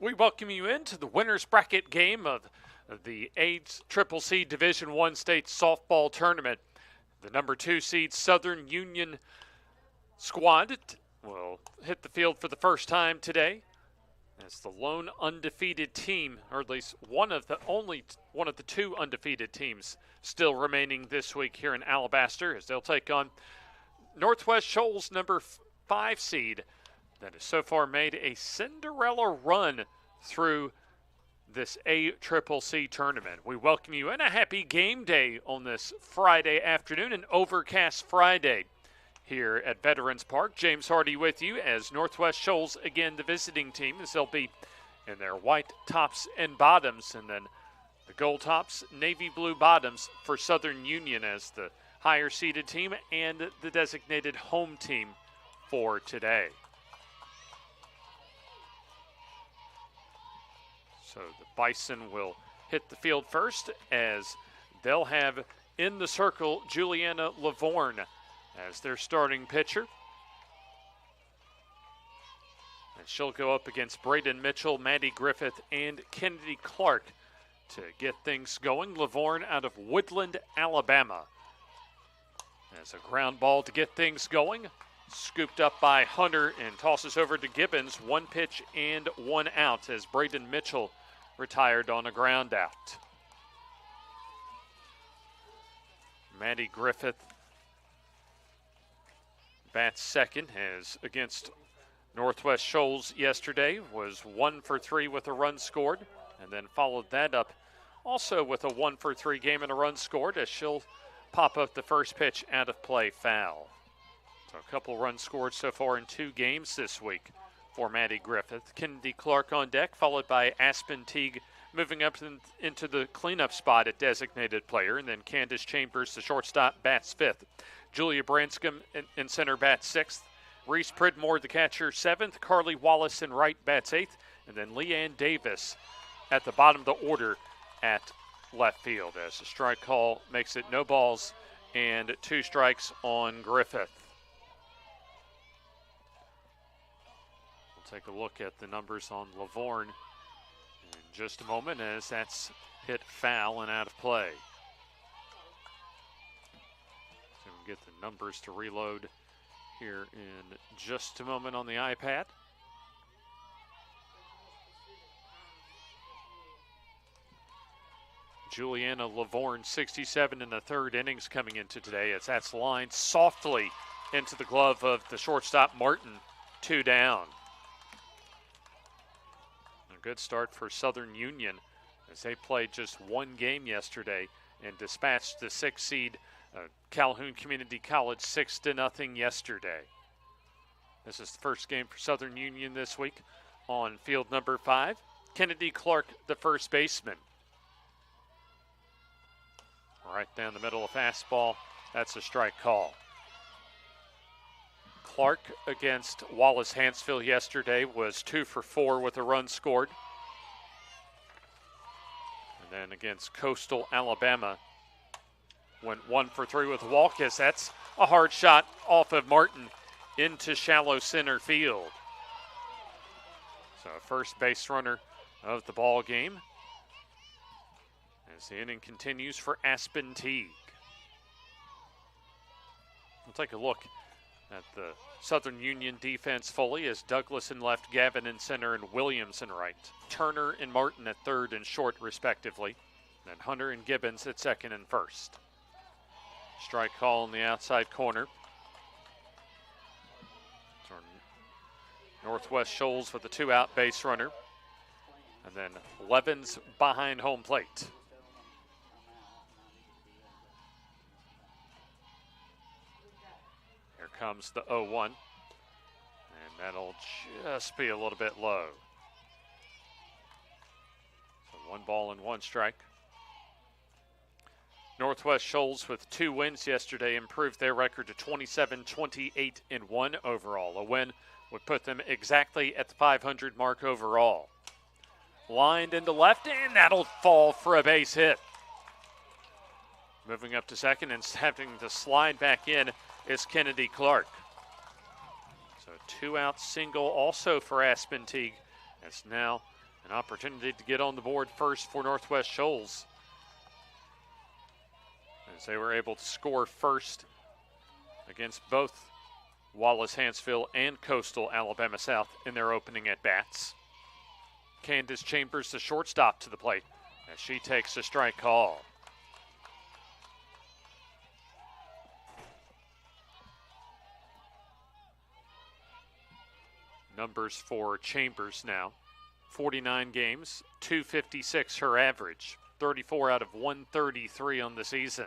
We welcome you into the winner's bracket game of the ACCC Division I State Softball Tournament. The number 2 seed Southern Union squad will hit the field for the first time today as the lone undefeated team, or at least one of the two undefeated teams still remaining this week here in Alabaster, as they'll take on Northwest Shoals, number 5 seed, that has so far made a Cinderella run through this ACCC tournament. We welcome you and a happy game day on this Friday afternoon, an overcast Friday here at Veterans Park. James Hardy with you as Northwest Shoals, again the visiting team, as they'll be in their white tops and bottoms, and then the gold tops, navy blue bottoms for Southern Union as the higher seeded team and the designated home team for today. So the Bison will hit the field first, as they'll have in the circle Juliana Lavorne as their starting pitcher. And she'll go up against Braden Mitchell, Maddie Griffith, and Kennedy Clark to get things going. Lavorne out of Woodland, Alabama. As a ground ball to get things going. Scooped up by Hunter and tosses over to Gibbons. 1 pitch and 1 out as Braden Mitchell retired on a ground out. Maddie Griffith bats second, as against Northwest Shoals yesterday was 1 for 3 with a run scored, and then followed that up also with a 1 for 3 game and a run scored, as she'll pop up the first pitch out of play, foul. So a couple runs scored so far in 2 games this week for Maddie Griffith. Kennedy Clark on deck, followed by Aspen Teague moving up into the cleanup spot at designated player, and then Candace Chambers, the shortstop, bats 5th. Julia Branscombe in center bats 6th. Reese Pridmore, the catcher, 7th. Carly Wallace in right bats 8th. And then Leanne Davis at the bottom of the order at left field, as the strike call makes it no balls and 2 strikes on Griffith. We'll take a look at the numbers on Lavorne in just a moment, as that's hit foul and out of play. So we'll get the numbers to reload here in just a moment on the iPad. Juliana Lavorne, 67 in the 3rd innings coming into today, as that's lined softly into the glove of the shortstop Martin, 2 down. A good start for Southern Union, as they played just 1 game yesterday and dispatched the 6th seed Calhoun Community College 6-0 yesterday. This is the first game for Southern Union this week on field number 5. Kennedy Clark, the first baseman. Right down the middle of fastball. That's a strike call. Clark against Wallace Hansfield yesterday was 2 for 4 with a run scored. And then against Coastal Alabama went 1 for 3 with a walk, as that's a hard shot off of Martin into shallow center field. So first base runner of the ball game as the inning continues for Aspen Teague. We'll take a look at the Southern Union defense fully, as Douglas in left, Gavin in center, and Williams in right. Turner and Martin at 3rd and short, respectively. Then Hunter and Gibbons at 2nd and 1st. Strike call in the outside corner. So Northwest Shoals with a 2-out base runner. And then Levens behind home plate. Here comes the 0-1. And that'll just be a little bit low. So 1 ball and 1 strike. Northwest Shoals, with 2 wins yesterday, improved their record to 27-28-1 overall. A win would put them exactly at the 500 mark overall. Lined into left, and that'll fall for a base hit. Moving up to second and having to slide back in is Kennedy Clark. So 2-out single also for Aspen Teague. It's now An opportunity to get on the board first for Northwest Shoals, as they were able to score first against both Wallace-Hansville and Coastal Alabama South in their opening at-bats. Candace Chambers, the shortstop, to the plate as she takes a strike call. Numbers for Chambers now. 49 games, 256 her average, 34 out of 133 on the season.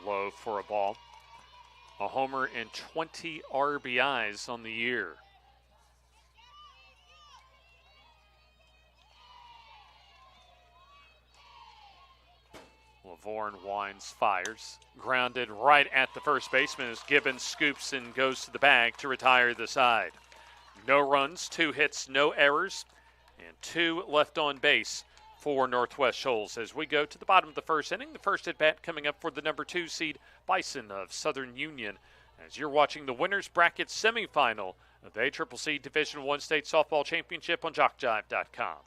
Low for a ball. A homer and 20 RBIs on the year. Lavorne winds, fires. Grounded right at the first baseman as Gibbons scoops and goes to the bag to retire the side. No runs, 2 hits, no errors, and 2 left on base for Northwest Shoals. As we go to the bottom of the first inning, the first at bat coming up for the number 2 seed Bison of Southern Union. As you're watching the winners bracket semifinal of the ACCC Division I State Softball Championship on JockJive.com.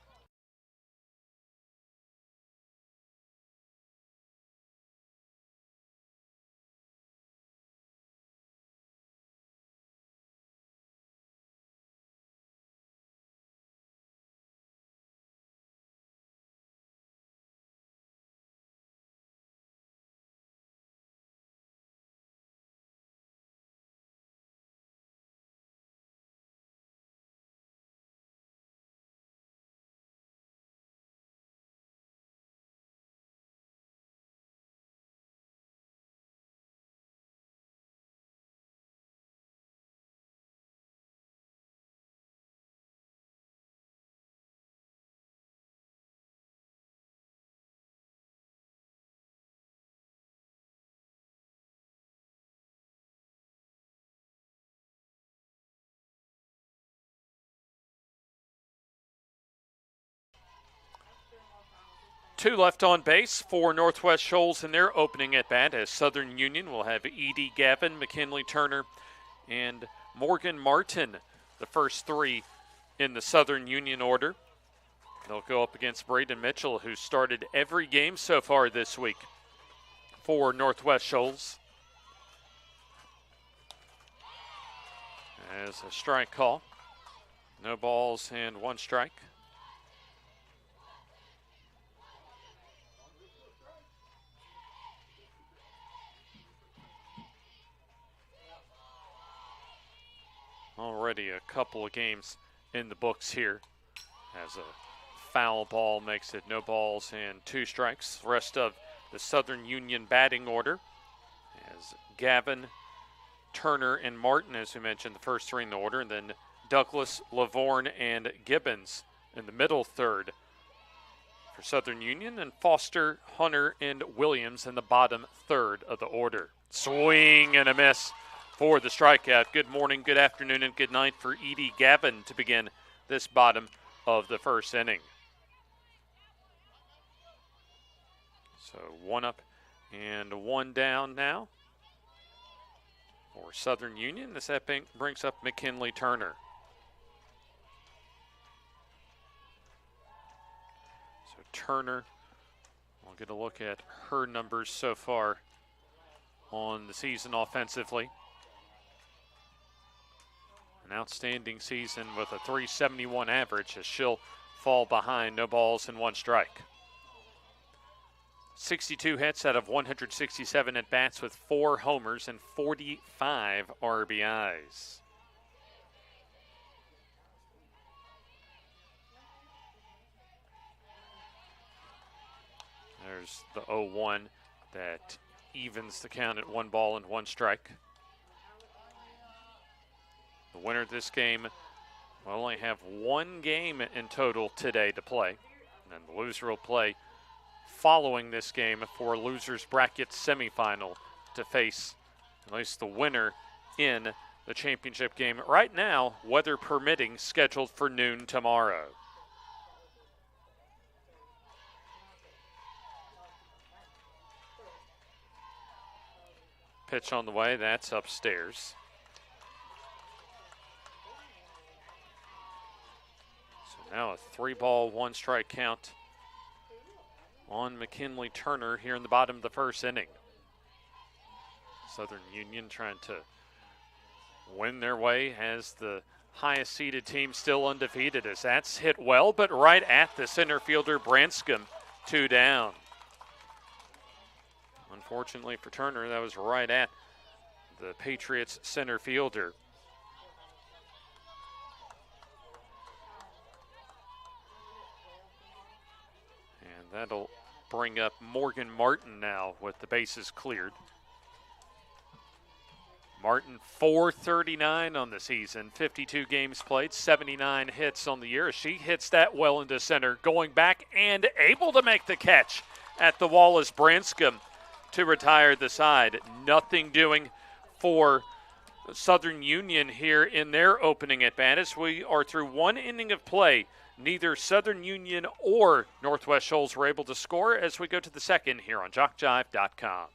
Two left on base for Northwest Shoals in their opening at bat, as Southern Union will have Edie Gavin, McKinley Turner, and Morgan Martin, the first 3 in the Southern Union order. They'll go up against Braden Mitchell, who started every game so far this week for Northwest Shoals. As a strike call, no balls and 1 strike. Already a couple of games in the books here, as a foul ball makes it no balls and 2 strikes. The rest of the Southern Union batting order, as Gavin, Turner, and Martin, as we mentioned, the first 3 in the order, and then Douglas, Lavorne, and Gibbons in the middle third for Southern Union, and Foster, Hunter, and Williams in the bottom third of the order. Swing and a miss for the strikeout. Good morning, good afternoon, and good night for Edie Gavin to begin this bottom of the first inning. So 1 up and 1 down now for Southern Union. This brings up McKinley Turner. So Turner, we'll get a look at her numbers so far on the season offensively. An outstanding season with a 371 average, as she'll fall behind, no balls and 1 strike. 62 hits out of 167 at-bats with 4 homers and 45 RBIs. There's the 0-1 that evens the count at 1 ball and 1 strike. The winner of this game will only have 1 game in total today to play. And the loser will play following this game for losers bracket semifinal to face at least the winner in the championship game. Right now, weather permitting, scheduled for noon tomorrow. Pitch on the way, that's upstairs. Now a 3-ball, 1-strike count on McKinley Turner here in the bottom of the first inning. Southern Union trying to win their way as the highest seeded team, still undefeated, as that's hit well, but right at the center fielder Branscombe, 2 down. Unfortunately for Turner, that was right at the Patriots center fielder. And that'll bring up Morgan Martin now with the bases cleared. Martin, 439 on the season, 52 games played, 79 hits on the year. She hits that well into center, going back and able to make the catch at the wall as Branscombe to retire the side. Nothing doing for Southern Union here in their opening at bat as we are through 1 inning of play. Neither Southern Union or Northwest Shoals were able to score as we go to the second here on JockJive.com.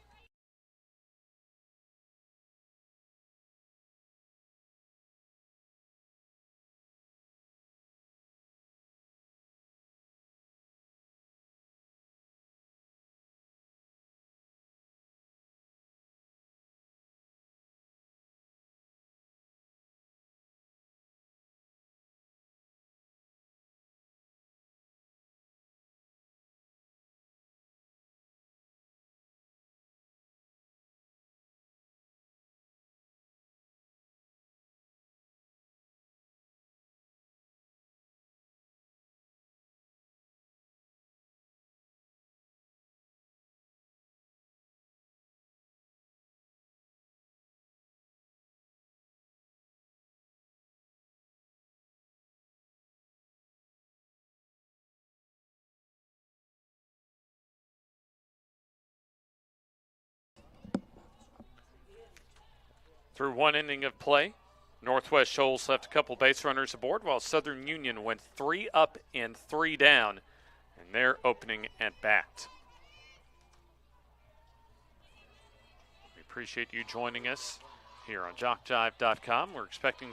Through 1 inning of play, Northwest Shoals left a couple base runners aboard while Southern Union went 3 up and 3 down in their opening at bat. We appreciate you joining us here on JockJive.com. We're expecting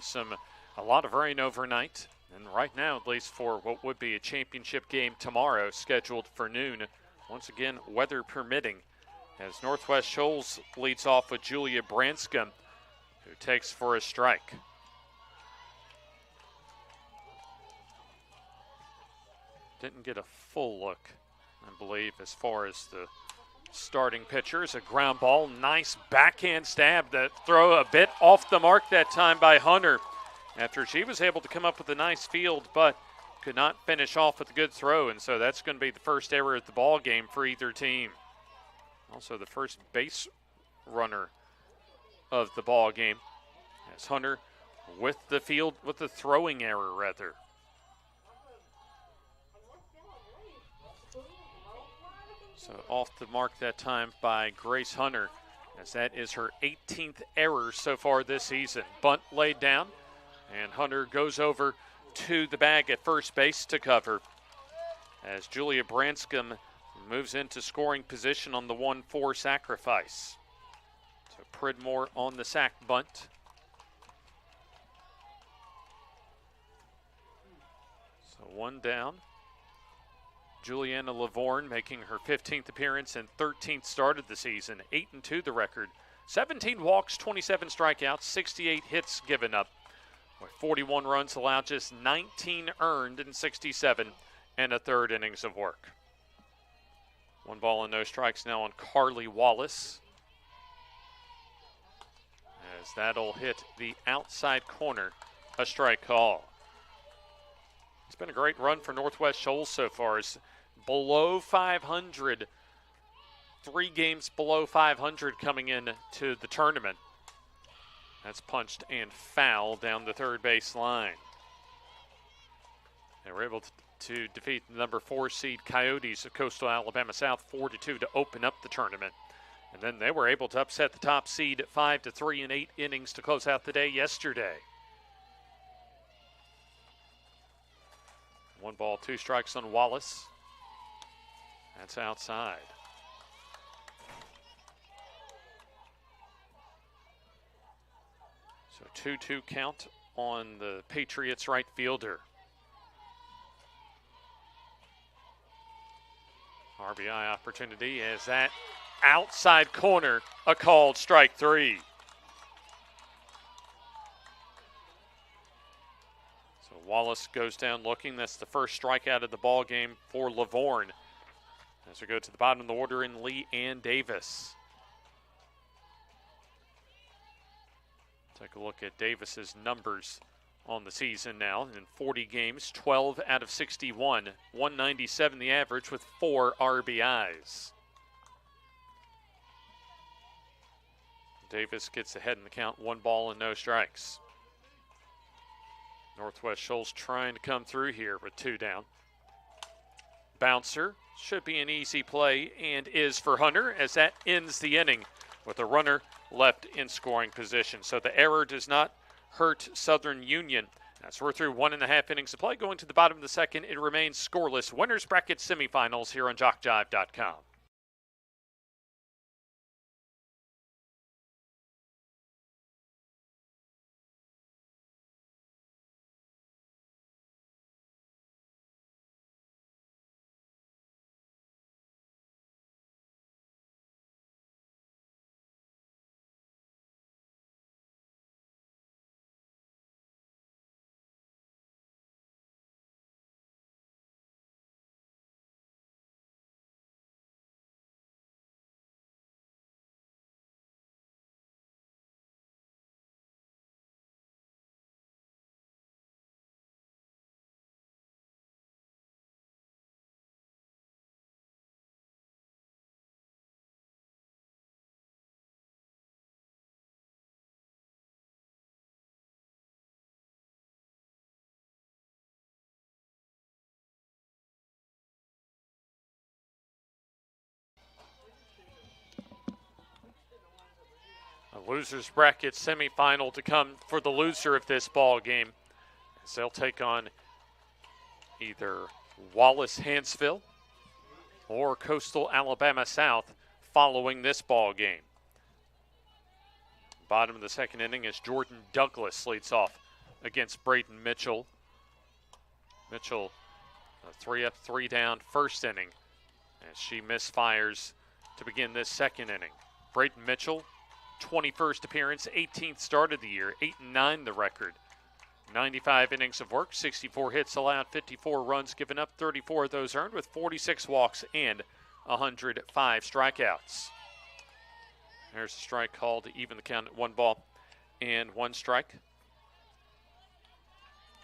a lot of rain overnight, and right now, at least for what would be a championship game tomorrow, scheduled for noon. Once again, weather permitting, as Northwest Shoals leads off with Julia Branscombe, who takes for a strike. Didn't get a full look, I believe, as far as the starting pitcher. Is a ground ball, nice backhand stab. That throw a bit off the mark that time by Hunter after she was able to come up with a nice field, but could not finish off with a good throw, and so that's going to be the first error at the ball game for either team. Also the first base runner of the ball game, as Hunter with the throwing error rather. So off the mark that time by Grace Hunter, as that is her 18th error so far this season. Bunt laid down, and Hunter goes over to the bag at first base to cover, as Julia Branscombe moves into scoring position on the 1-4 sacrifice. So Pridmore on the sac bunt. So 1 down. Juliana Lavorne making her 15th appearance and 13th start of the season. 8-2 the record. 17 walks, 27 strikeouts, 68 hits given up. With 41 runs allowed, just 19 earned in 67 and a third innings of work. 1 ball and no strikes now on Carly Wallace, as that'll hit the outside corner, a strike call. It's been a great run for Northwest Shoals so far. It's below 500, 3 games below 500 coming in to the tournament. That's punched and foul down the third base line. They were able to defeat the number 4 seed Coyotes of Coastal Alabama South 4-2 to open up the tournament. And then they were able to upset the top seed 5-3 in 8 innings to close out the day yesterday. 1 ball, 2 strikes on Wallace. That's outside. So 2-2 count on the Patriots right fielder. RBI opportunity as that outside corner, a called strike 3. So Wallace goes down looking. That's the first strikeout of the ball game for Lavorne. As we go to the bottom of the order in Lee and Davis. Take a look at Davis's numbers on the season now. In 40 games, 12 out of 61, 197 the average with 4 RBIs. Davis gets ahead in the count, 1 ball and no strikes. Northwest Shoals trying to come through here with 2 down. Bouncer should be an easy play and is for Hunter as that ends the inning with a runner left in scoring position. So the error does not hurt Southern Union. As we're through 1.5 innings of play, going to the bottom of the second, it remains scoreless. Winners bracket semifinals here on JockJive.com. A loser's bracket semifinal to come for the loser of this ball game, as they'll take on either Wallace-Hansville or Coastal Alabama South following this ball game. Bottom of the second inning as Jordan Douglas leads off against Braden Mitchell. Mitchell, 3 up, 3 down first inning as she misfires to begin this second inning. Braden Mitchell, 21st appearance, 18th start of the year, 8-9 the record. 95 innings of work, 64 hits allowed, 54 runs given up, 34 of those earned with 46 walks and 105 strikeouts. There's a strike called to even the count at 1 ball and 1 strike.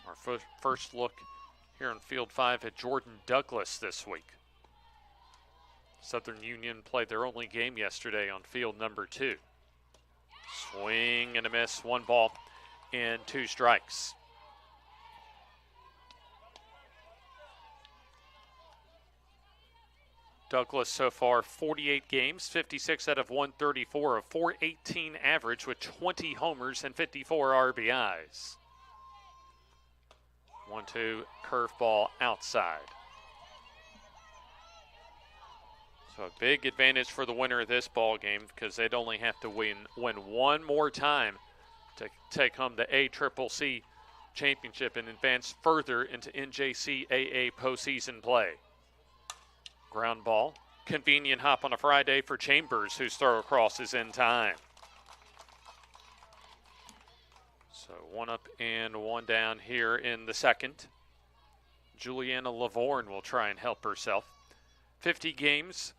Our first look here on Field 5 at Jordan Douglas this week. Southern Union played their only game yesterday on field number 2. Swing and a miss, 1 ball and 2 strikes. Douglas so far 48 games, 56 out of 134, a .418 average with 20 homers and 54 RBIs. 1-2 curveball outside. So a big advantage for the winner of this ball game because they'd only have to win 1 more time to take home the ACCC championship and advance further into NJCAA postseason play. Ground ball, convenient hop on a Friday for Chambers, whose throw across is in time. So 1 up and 1 down here in the second. Juliana Lavorne will try and help herself. 50 games,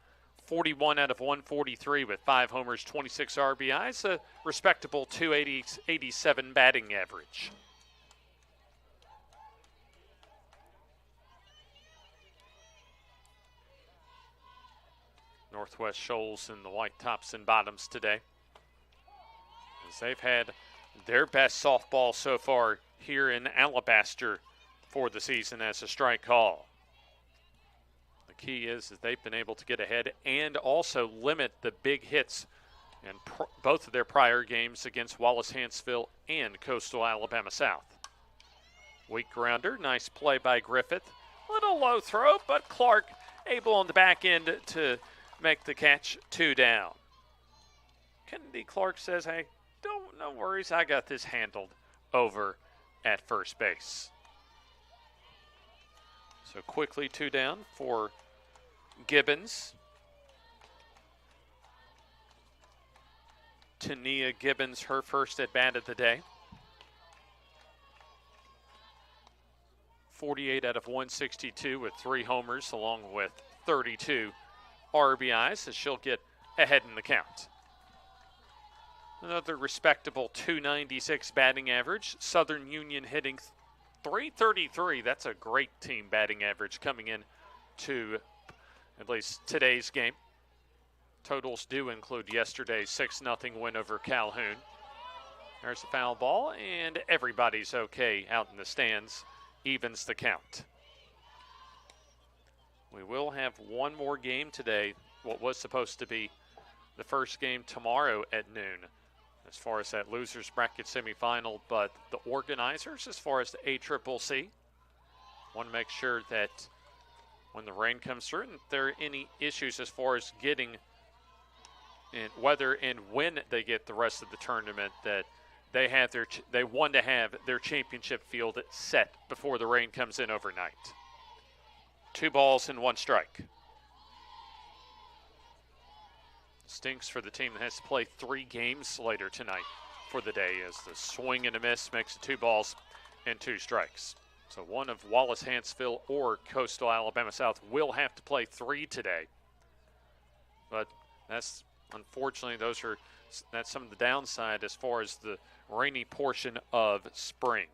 41 out of 143 with 5 homers, 26 RBIs, a respectable .287 batting average. Northwest Shoals in the white tops and bottoms today, as they've had their best softball so far here in Alabaster for the season as a strike call. The key is that they've been able to get ahead and also limit the big hits in both of their prior games against Wallace-Hansville and Coastal Alabama South. Weak grounder, nice play by Griffith. Little low throw, but Clark able on the back end to make the catch, 2 down. Kennedy Clark says, hey, no worries, I got this handled over at first base. So quickly 2 down for Gibbons. Tania Gibbons, her first at bat of the day. 48 out of 162 with 3 homers along with 32 RBIs as she'll get ahead in the count. Another respectable 296 batting average. Southern Union hitting 333. That's a great team batting average coming in to at least today's game. Totals do include yesterday's 6-0 win over Calhoun. There's a foul ball, and everybody's okay out in the stands. Evens the count. We will have one more game today, what was supposed to be the first game tomorrow at noon, as far as that losers bracket semifinal, but the organizers, as far as the ACCC, want to make sure that when the rain comes through, and if there are any issues as far as getting and whether and when they get the rest of the tournament, that they want to have their championship field set before the rain comes in overnight. 2 balls and 1 strike. Stinks for the team that has to play 3 games later tonight for the day, as the swing and a miss makes it 2 balls and 2 strikes. So one of Wallace Hanceville or Coastal Alabama South will have to play 3 today. But that's unfortunately that's some of the downside as far as the rainy portion of spring.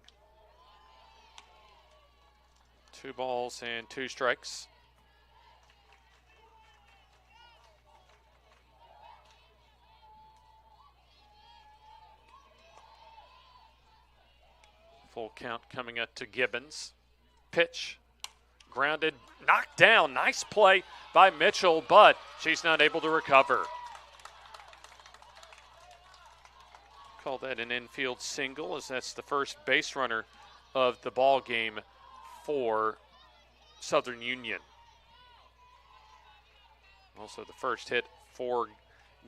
2 balls and 2 strikes. Full count coming up to Gibbons. Pitch, grounded, knocked down. Nice play by Mitchell, but she's not able to recover. Call that an infield single, as that's the first base runner of the ball game for Southern Union. Also the first hit for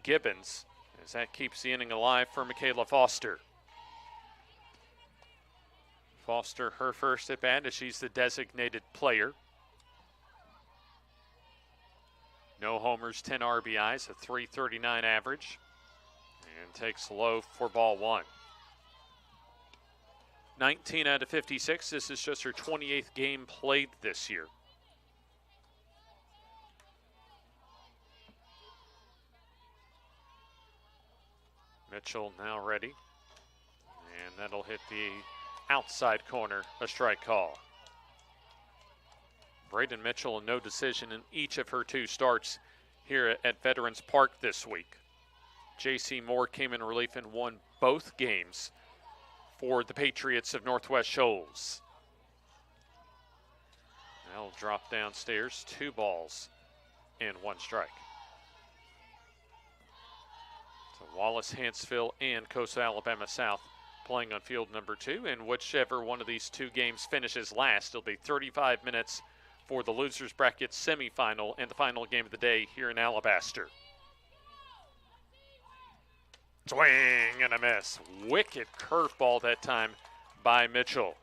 Gibbons, as that keeps the inning alive for Michaela Foster. Foster, her first at bat, as she's the designated player. No homers, 10 RBIs, a .339 average. And takes low for ball 1. 19 out of 56. This is just her 28th game played this year. Mitchell now ready. And that'll hit the outside corner, a strike call. Braden Mitchell, no decision in each of her 2 starts here at Veterans Park this week. J.C. Moore came in relief and won both games for the Patriots of Northwest Shoals. That'll drop downstairs, 2 balls and 1 strike. So Wallace Hanceville and Coastal Alabama South playing on field number 2, and whichever one of these 2 games finishes last, it'll be 35 minutes for the losers bracket semifinal and the final game of the day here in Alabaster. Swing and a miss. Wicked curveball that time by Mitchell.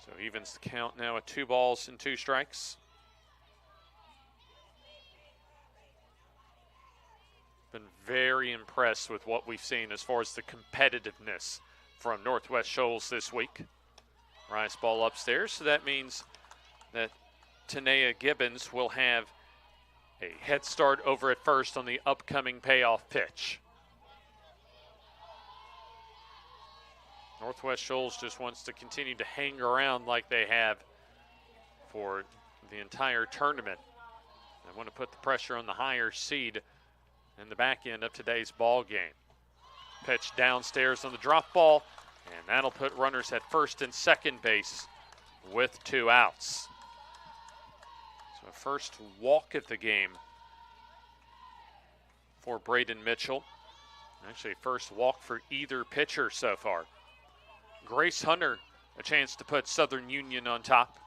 So evens the count now at 2 balls and 2 strikes. Been very impressed with what we've seen as far as the competitiveness from Northwest Shoals this week. Rise ball upstairs, so that means that Tania Gibbons will have a head start over at first on the upcoming payoff pitch. Northwest Shoals just wants to continue to hang around like they have for the entire tournament. They want to put the pressure on the higher seed in the back end of today's ball game. Pitch downstairs on the drop ball, and that'll put runners at first and second base with 2 outs. So first walk of the game for Braden Mitchell. Actually, first walk for either pitcher so far. Grace Hunter, a chance to put Southern Union on top.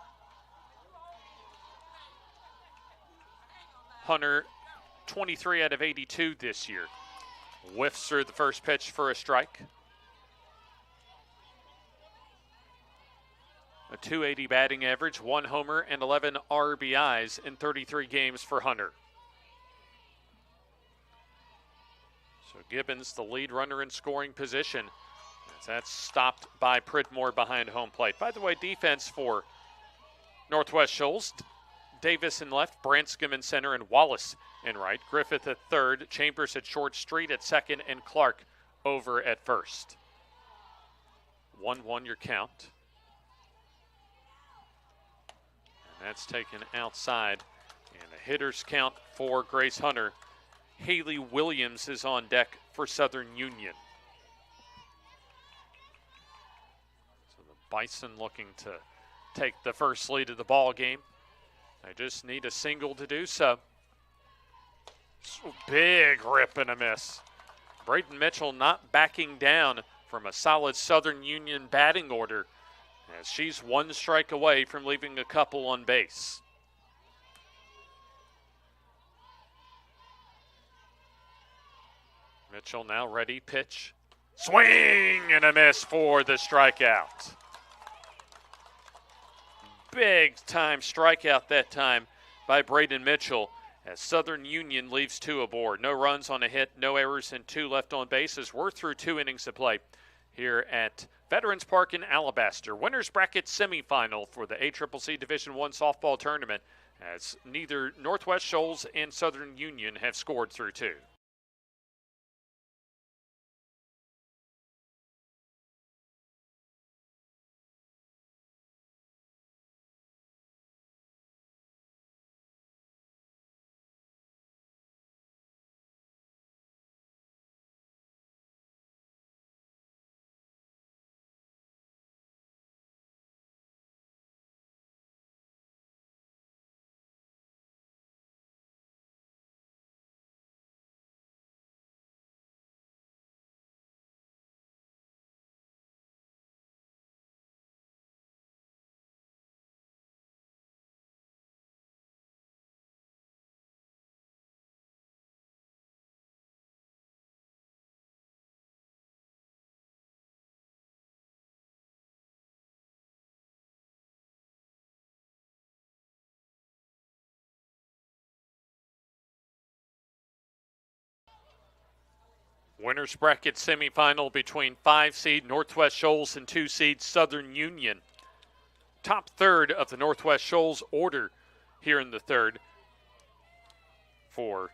Hunter, 23 out of 82 this year. Whiffs through the first pitch for a strike. a .280 batting average, 1 homer, and 11 RBIs in 33 games for Hunter. So Gibbons, the lead runner in scoring position. That's stopped by Pridmore behind home plate. By the way, defense for Northwest Shoals, Davis in left, Branscombe in center, and Wallace in right. Griffith at third, Chambers at short, Street at second, and Clark over at first. 1-1 your count. And that's taken outside. And the hitters count for Grace Hunter. Haley Williams is on deck for Southern Union. So the Bison looking to take the first lead of the ball game. They just need a single to do so. Big rip and a miss. Braden Mitchell not backing down from a solid Southern Union batting order, as she's 1 strike away from leaving a couple on base. Mitchell now ready, pitch. Swing and a miss for the strikeout. Big time strikeout that time by Braden Mitchell, as Southern Union leaves 2 aboard. No runs on a hit, no errors, and 2 left on bases. We're through 2 innings of play here at Veterans Park in Alabaster. Winners bracket semifinal for the ACCC Division I softball tournament, as neither Northwest Shoals and Southern Union have scored through 2. Winners bracket semifinal between 5-seed Northwest Shoals and 2-seed Southern Union. Top third of the Northwest Shoals order here in the third. For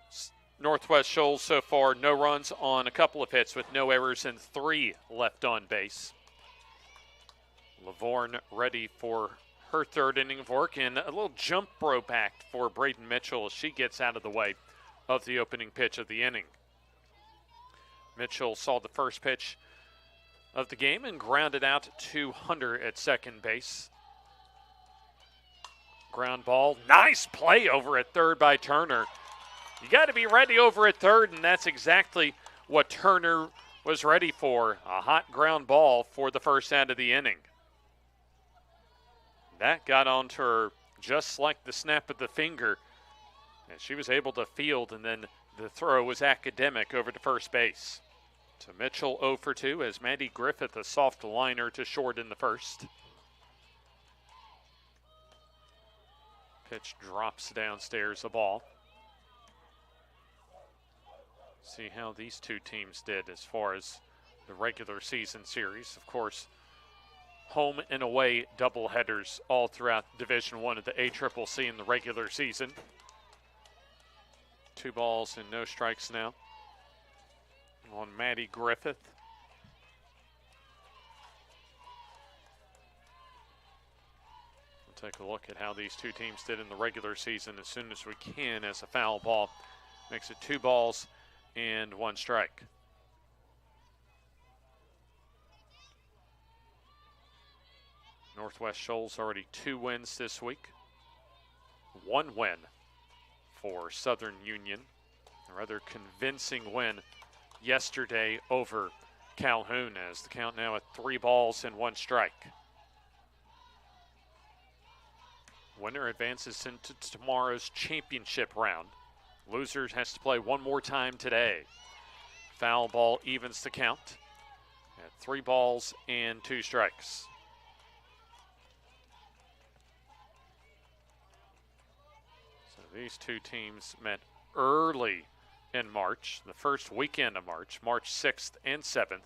Northwest Shoals so far, no runs on a couple of hits with no errors and 3 left on base. Lavorne ready for her third inning of work, and a little jump throw back for Braden Mitchell as she gets out of the way of the opening pitch of the inning. Mitchell saw the first pitch of the game and grounded out to Hunter at second base. Ground ball, nice play over at third by Turner. You got to be ready over at third, and that's exactly what Turner was ready for. A hot ground ball for the first out of the inning. That got onto her just like the snap of the finger, and she was able to field, and then the throw was academic over to first base. So Mitchell 0 for 2 as Maddie Griffith a soft liner to short in the first. Pitch drops downstairs the ball. See how these two teams did as far as the regular season series. Of course, home and away doubleheaders all throughout Division I of the ACCC in the regular season. 2 balls and no strikes now on Maddie Griffith. We'll take a look at how these two teams did in the regular season as soon as we can, as a foul ball makes it 2 balls and 1 strike. Northwest Shoals already 2 wins this week. 1 win for Southern Union. A rather convincing win yesterday over Calhoun, as the count now at 3 balls and 1 strike. Winner advances into tomorrow's championship round. Loser has to play 1 more time today. Foul ball evens the count at 3 balls and 2 strikes. These two teams met early in March, the first weekend of March, March 6th and 7th.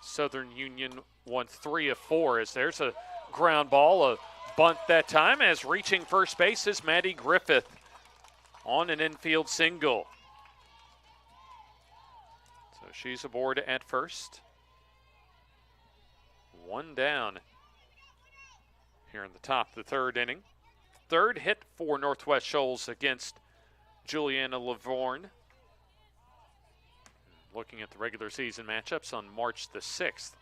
Southern Union won 3 of 4 as there's a ground ball, a bunt that time, as reaching first base is Maddie Griffith on an infield single. So she's aboard at first. 1 down here in the top of the third inning. Third hit for Northwest Shoals against Juliana Lavorne. Looking at the regular season matchups on March the 6th.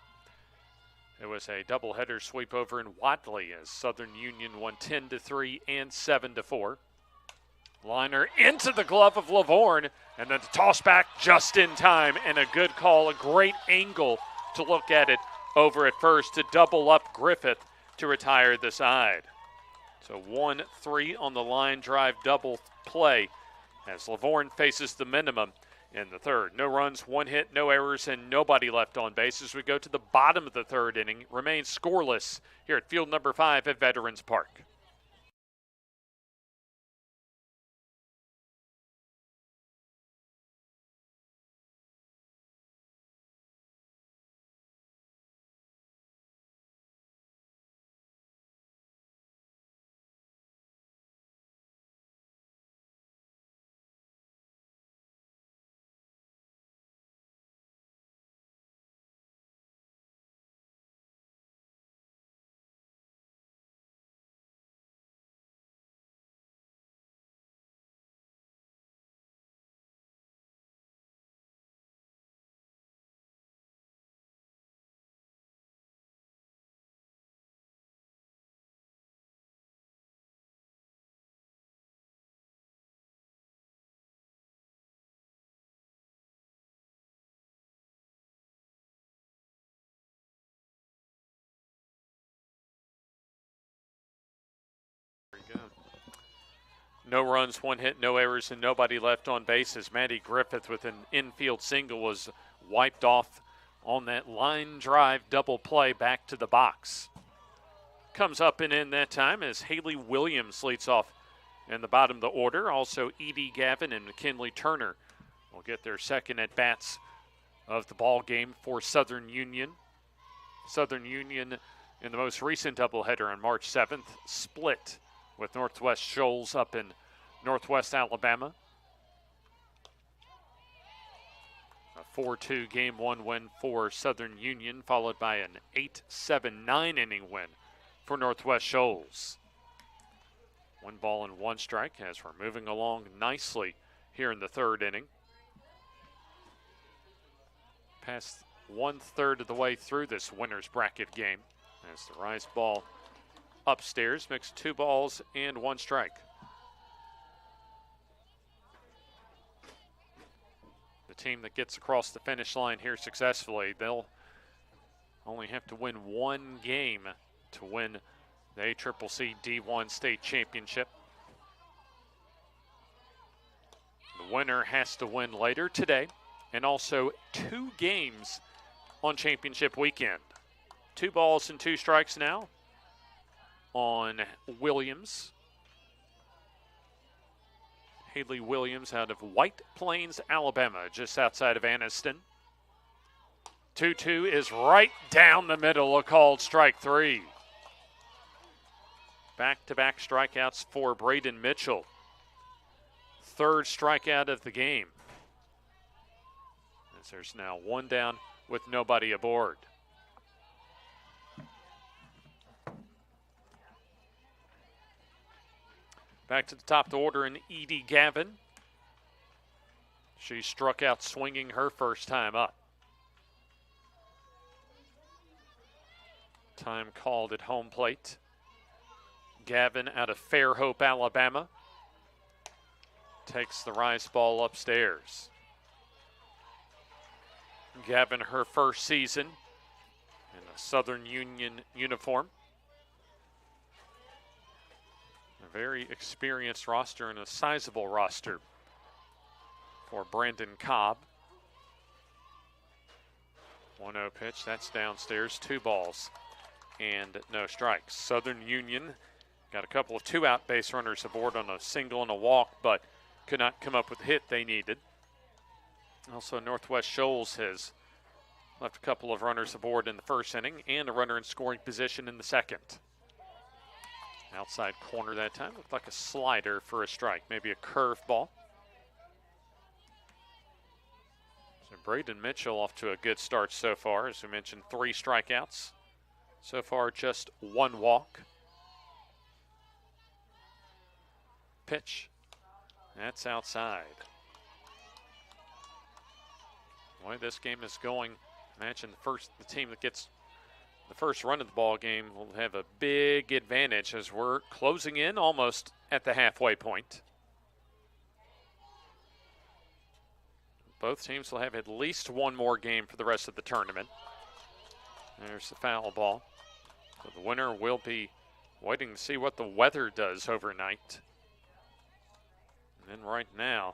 It was a doubleheader sweep over in Wadley as Southern Union won 10-3 and 7-4. Liner into the glove of Lavorne, and then the toss back just in time, and a good call, a great angle to look at it over at first to double up Griffith to retire the side. So 1-3 on the line drive double play as Lavorne faces the minimum in the third. No runs, 1 hit, no errors, and nobody left on base as we go to the bottom of the third inning. Remains scoreless here at field number 5 at Veterans Park. No runs, 1 hit, no errors, and nobody left on base as Maddie Griffith with an infield single was wiped off on that line drive double play back to the box. Comes up and in that time as Haley Williams leads off in the bottom of the order. Also Edie Gavin and McKinley Turner will get their second at-bats of the ball game for Southern Union. Southern Union in the most recent doubleheader on March 7th split with Northwest Shoals up in Northwest Alabama. A 4-2 Game 1 win for Southern Union, followed by an 8-7 9-inning win for Northwest Shoals. 1 ball and 1 strike as we're moving along nicely here in the third inning. Past 1/3 of the way through this winner's bracket game as the rise ball upstairs makes 2 balls and 1 strike. The team that gets across the finish line here successfully, they'll only have to win 1 game to win the ACCC D1 state championship. The winner has to win later today and also 2 games on championship weekend. 2 balls and 2 strikes now on Williams. Haley Williams out of White Plains, Alabama, just outside of Anniston. 2-2 is right down the middle, a called strike 3. Back-to-back strikeouts for Braden Mitchell. 3rd strikeout of the game. As there's now 1 down with nobody aboard. Back to the top of the order in Edie Gavin. She struck out swinging her first time up. Time called at home plate. Gavin out of Fairhope, Alabama, takes the rise ball upstairs. Gavin, her first season in a Southern Union uniform. A very experienced roster and a sizable roster for Brandon Cobb. 1-0 pitch, that's downstairs, 2 balls and no strikes. Southern Union Got a couple of two-out base runners aboard on a single and a walk, but could not come up with the hit they needed. Also, Northwest Shoals has left a couple of runners aboard in the first inning and a runner in scoring position in the second. Outside corner that time. Looked like a slider for a strike, maybe a curveball. So Braden Mitchell off to a good start so far. As we mentioned, 3 strikeouts. So far, just 1 walk. Pitch. That's outside. The way this game is going, imagine the team that gets the first run of the ball game will have a big advantage as we're closing in almost at the halfway point. Both teams will have at least 1 more game for the rest of the tournament. There's the foul ball. So the winner will be waiting to see what the weather does overnight. And then right now,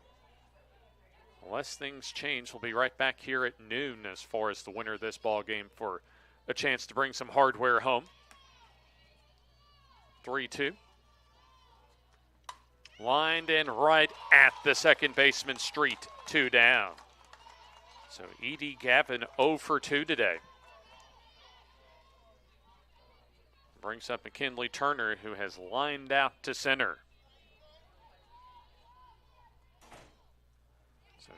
unless things change, we'll be right back here at noon as far as the winner of this ball game for a chance to bring some hardware home. 3-2. Lined in right at the second baseman street, 2 down. So Edie Gavin 0 for 2 today. Brings up McKinley Turner, who has lined out to center. So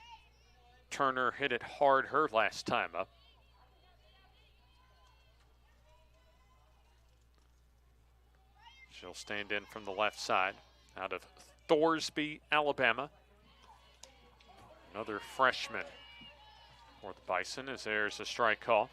Turner hit it hard her last time up. She'll stand in from the left side out of Thorsby, Alabama. Another freshman for the Bison as there's a strike call.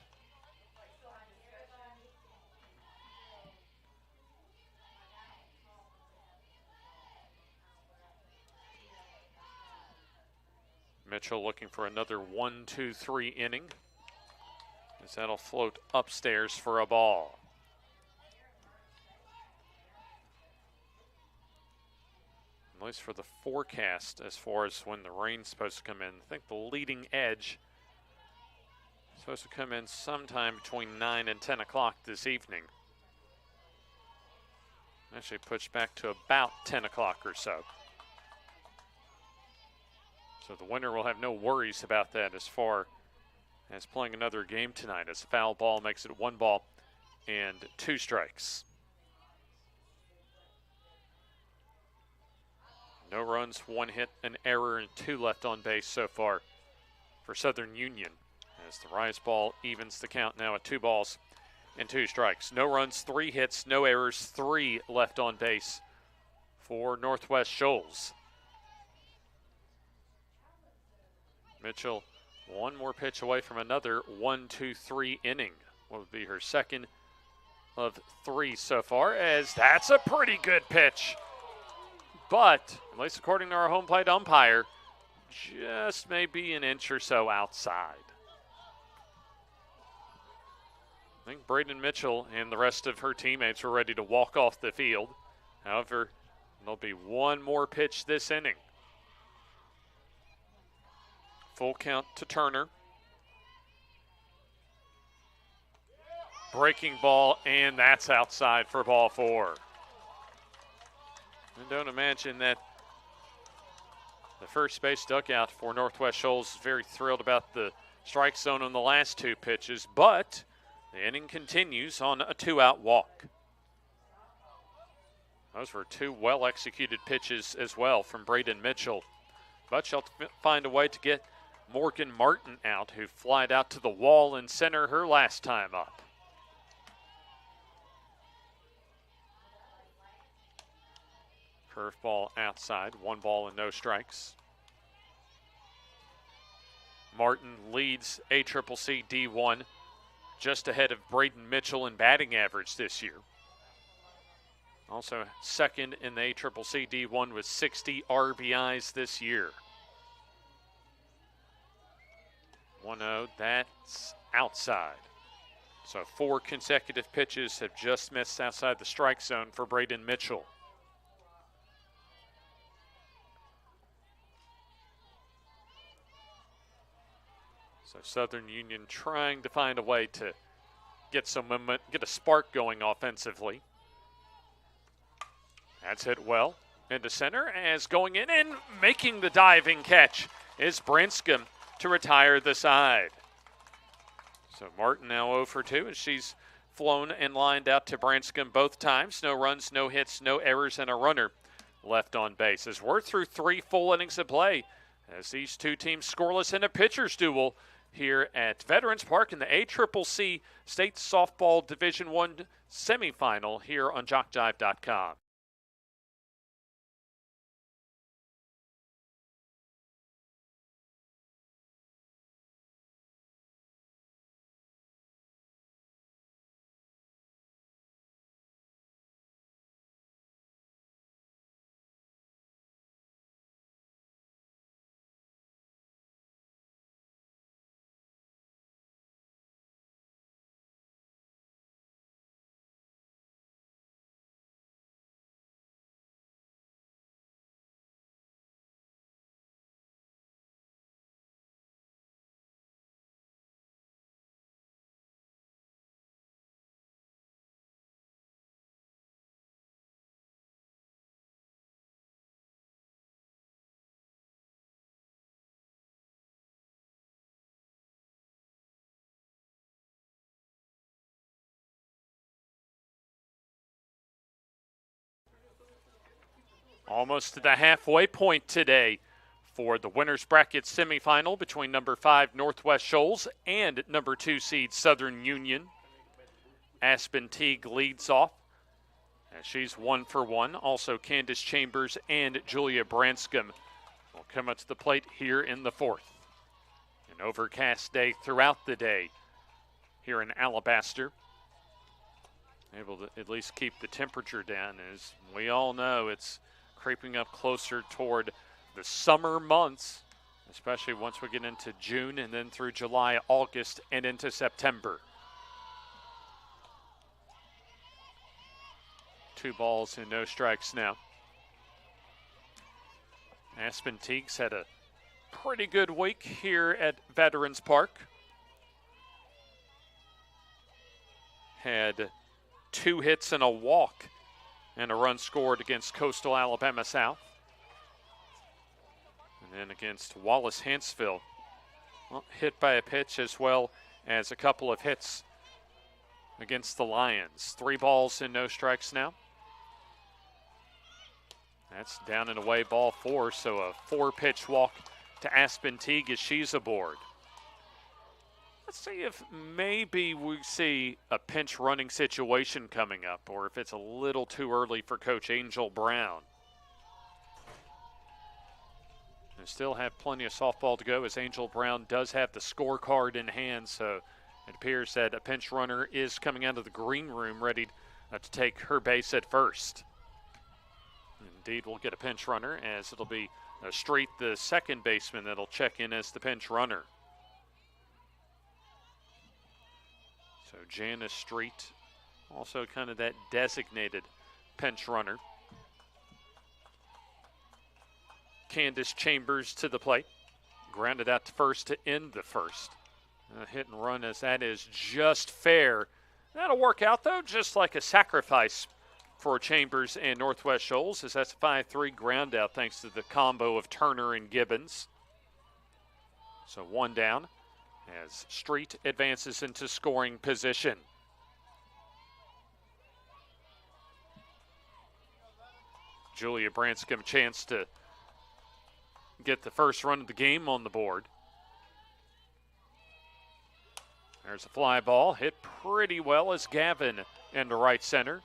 Mitchell looking for another 1-2-3 inning as that'll float upstairs for a ball. At least for the forecast as far as when the rain's supposed to come in. I think the leading edge is supposed to come in sometime between 9 and 10 o'clock this evening. Actually pushed back to about 10 o'clock or so. So the winner will have no worries about that as far as playing another game tonight, as a foul ball makes it 1 ball and 2 strikes. No runs, 1 hit, an error, and 2 left on base so far for Southern Union, as the rise ball evens the count now at 2 balls and 2 strikes. No runs, 3 hits, no errors, 3 left on base for Northwest Shoals. Mitchell, 1 more pitch away from another 1-2-3 inning. What would be her second of 3 so far, as that's a pretty good pitch. But, at least according to our home plate umpire, just maybe an inch or so outside. I think Braden Mitchell and the rest of her teammates were ready to walk off the field. However, there'll be 1 more pitch this inning. Full count to Turner. Breaking ball, and that's outside for ball 4. And don't imagine that the first base dugout for Northwest Shoals is very thrilled about the strike zone on the last 2 pitches, but the inning continues on a 2-out walk. Those were 2 well-executed pitches as well from Braden Mitchell, but she'll find a way to get Morgan Martin out, who flied out to the wall in center her last time up. Curveball outside, 1 ball and no strikes. Martin leads ACCC D1 just ahead of Braden Mitchell in batting average this year. Also second in the ACCC D1 with 60 RBIs this year. 1-0, that's outside. So 4 consecutive pitches have just missed outside the strike zone for Braden Mitchell. So Southern Union trying to find a way to get some moment, get a spark going offensively. That's hit well into center as going in and making the diving catch is Branscombe to retire the side. So Martin now 0 for 2 as she's flown and lined out to Branscombe both times. No runs, no hits, no errors, and a runner left on base. As we're through 3 full innings of play as these two teams scoreless in a pitcher's duel here at Veterans Park in the ACCC State Softball Division I semifinal here on JockJive.com. Almost to the halfway point today for the winner's bracket semifinal between number 5 Northwest Shoals and number 2 seed Southern Union. Aspen Teague leads off as she's 1 for 1. Also Candace Chambers and Julia Branscombe will come up to the plate here in the 4th. An overcast day throughout the day here in Alabaster. Able to at least keep the temperature down. As we all know, it's creeping up closer toward the summer months, especially once we get into June and then through July, August, and into September. 2 balls and no strikes now. Aspen Teague's had a pretty good week here at Veterans Park. Had 2 hits and a walk and a run scored against Coastal Alabama South. And then against Wallace Hansville, well, hit by a pitch as well as a couple of hits against the Lions. 3 balls and no strikes now. That's down and away, ball 4, so a 4-pitch walk to Aspen Teague as she's aboard. Let's see if maybe we see a pinch running situation coming up, or if it's a little too early for Coach Angel Brown. We still have plenty of softball to go as Angel Brown does have the scorecard in hand, so it appears that a pinch runner is coming out of the green room ready to take her base at first. Indeed, we'll get a pinch runner as it'll be Street, the second baseman, that'll check in as the pinch runner. So Janice Street, also kind of that designated pinch runner. Candace Chambers to the plate. Grounded out to first to end the first. A hit and run as that is just fair. That'll work out, though, just like a sacrifice for Chambers and Northwest Shoals, as that's a 5-3 ground out thanks to the combo of Turner and Gibbons. So 1 down as Street advances into scoring position. Julia Branscombe chance to get the first run of the game on the board. There's a fly ball, hit pretty well as Gavin into right center.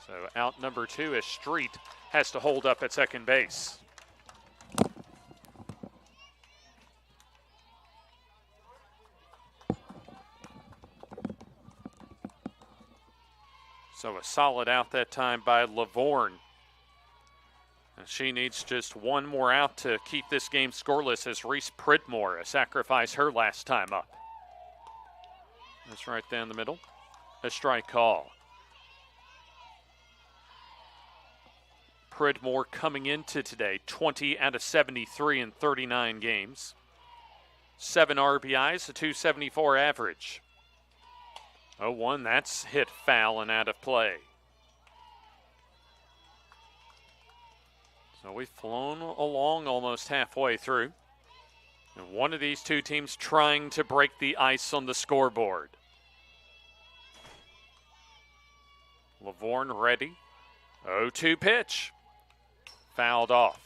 So out number 2 as Street has to hold up at second base. So a solid out that time by Lavorne. She needs just 1 more out to keep this game scoreless as Reese Pridmore sacrificed her last time up. That's right down the middle. A strike call. Pridmore coming into today, 20 out of 73 in 39 games. 7 RBIs, a .274 average. 0-1, that's hit foul and out of play. So we've flown along almost halfway through. And one of these two teams trying to break the ice on the scoreboard. Lavorne ready. 0-2 pitch. Fouled off.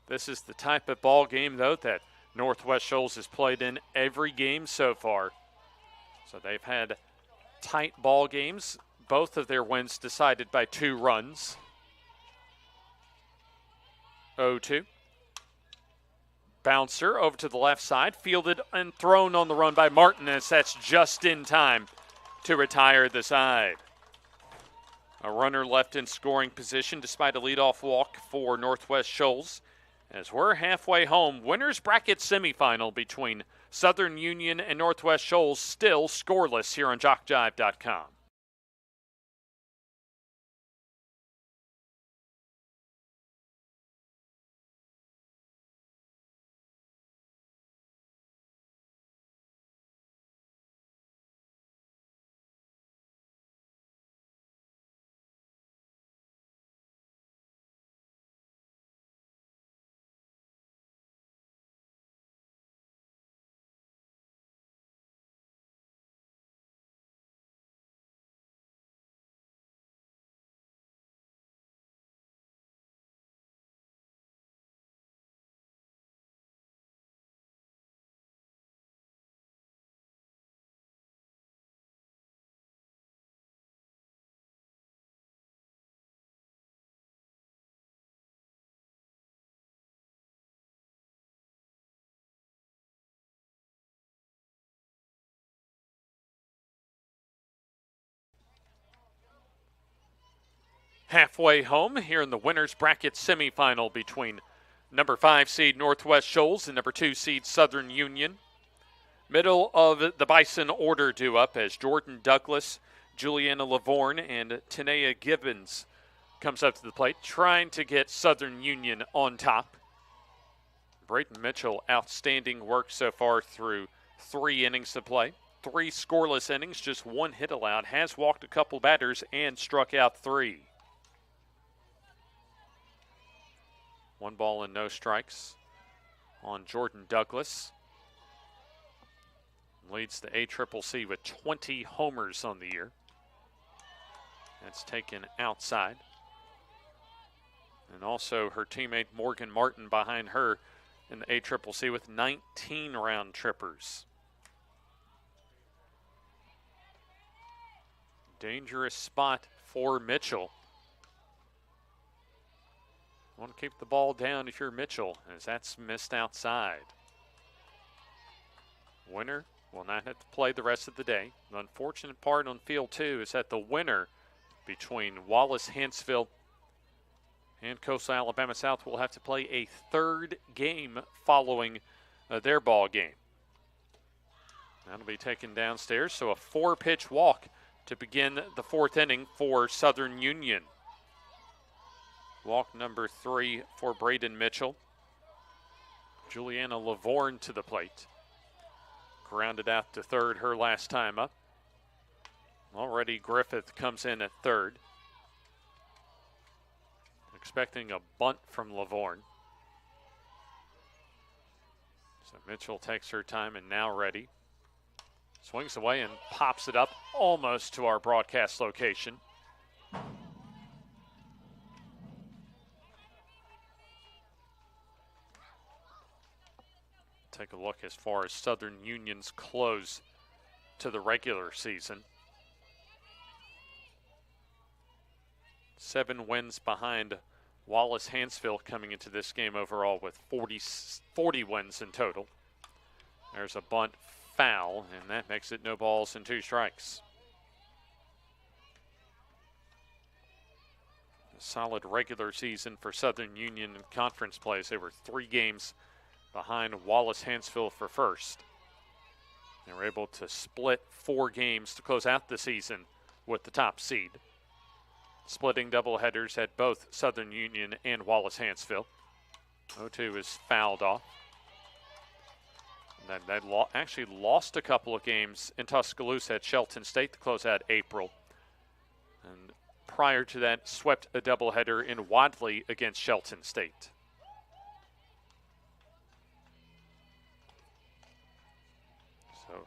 This is the type of ball game, though, that Northwest Shoals has played in every game so far. So they've had tight ball games. Both of their wins decided by 2 runs. 0-2. Bouncer over to the left side, fielded and thrown on the run by Martinez. That's just in time to retire the side. A runner left in scoring position despite a leadoff walk for Northwest Shoals. As we're halfway home, winners bracket semifinal between Southern Union and Northwest Shoals still scoreless here on JockJive.com. Halfway home here in the winners bracket semifinal between number 5 seed Northwest Shoals and number 2 seed Southern Union. Middle of the Bison order due up as Jordan Douglas, Juliana Lavorne, and Tanea Gibbons comes up to the plate, trying to get Southern Union on top. Brayden Mitchell, outstanding work so far through 3 innings of play. 3 scoreless innings, just 1 hit allowed, has walked a couple batters and struck out 3. 1 ball and no strikes on Jordan Douglas. Leads the ACCC with 20 homers on the year. That's taken outside. And also her teammate Morgan Martin behind her in the ACCC with 19 round trippers. Dangerous spot for Mitchell. Want to keep the ball down if you're Mitchell, as that's missed outside. Winner will not have to play the rest of the day. The unfortunate part on field 2 is that the winner between Wallace-Hanceville and Coastal Alabama South will have to play a 3rd game following their ball game. That'll be taken downstairs, so a 4-pitch walk to begin the 4th inning for Southern Union. Walk number 3 for Brayden Mitchell. Juliana Lavorne to the plate. Grounded out to 3rd her last time up. Already Griffith comes in at 3rd. Expecting a bunt from Lavorne. So Mitchell takes her time and now ready. Swings away and pops it up almost to our broadcast location. Take a look as far as Southern Union's close to the regular season. 7 wins behind Wallace-Hanceville coming into this game overall with 40 wins in total. There's a bunt foul, and that makes it no balls and 2 strikes. A solid regular season for Southern Union in conference plays. They were 3 games behind Wallace-Hanceville for first. They were able to split 4 games to close out the season with the top seed. Splitting doubleheaders at both Southern Union and Wallace-Hanceville. 0-2 is fouled off. And then they actually lost a couple of games in Tuscaloosa at Shelton State to close out April. And prior to that, swept a doubleheader in Wadley against Shelton State. So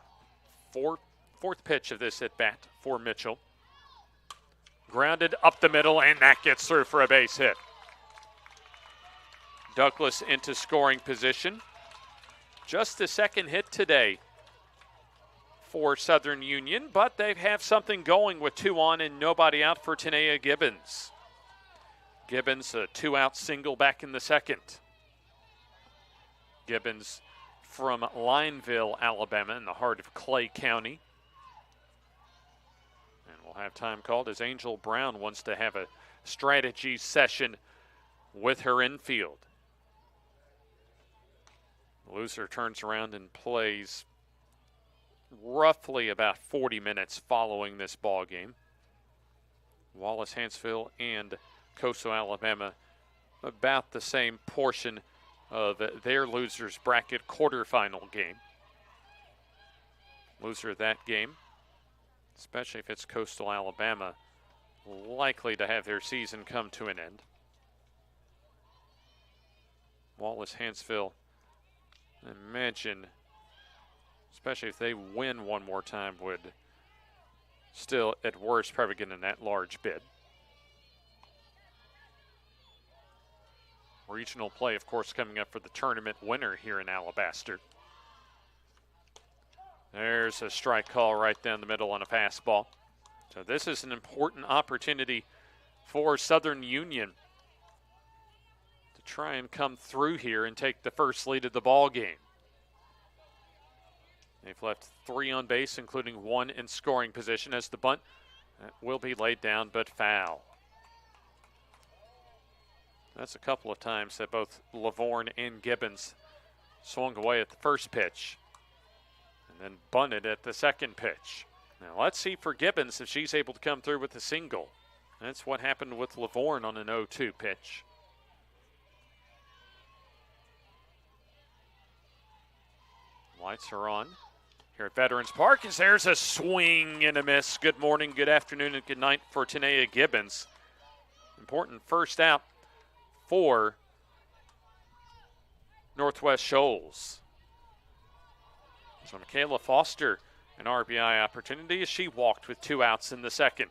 fourth pitch of this at bat for Mitchell. Grounded up the middle, and that gets through for a base hit. Douglas into scoring position. Just the second hit today for Southern Union, but they have something going with 2 on and nobody out for Tanea Gibbons. Gibbons, a 2-out single back in the second. Gibbons from Lineville, Alabama, in the heart of Clay County. And we'll have time called as Angel Brown wants to have a strategy session with her infield. Loser turns around and plays roughly about 40 minutes following this ball game. Wallace, Hanceville, and Coastal Alabama about the same portion of their losers bracket quarterfinal game. Loser of that game, especially if it's Coastal Alabama, likely to have their season come to an end. Wallace, Hanceville, imagine, especially if they win one more time, would still, at worst, probably get in that large bid. Regional play, of course, coming up for the tournament winner here in Alabaster. There's a strike call right down the middle on a fastball. So this is an important opportunity for Southern Union to try and come through here and take the first lead of the ball game. They've left 3 on base, including 1 in scoring position, as the bunt will be laid down but foul. That's a couple of times that both Lavorne and Gibbons swung away at the first pitch and then bunted at the second pitch. Now let's see for Gibbons if she's able to come through with a single. That's what happened with Lavorne on an 0-2 pitch. Lights are on here at Veterans Park as there's a swing and a miss. Good morning, good afternoon, and good night for Tanea Gibbons. Important first out for Northwest Shoals. So Michaela Foster, an RBI opportunity as she walked with 2 outs in the second.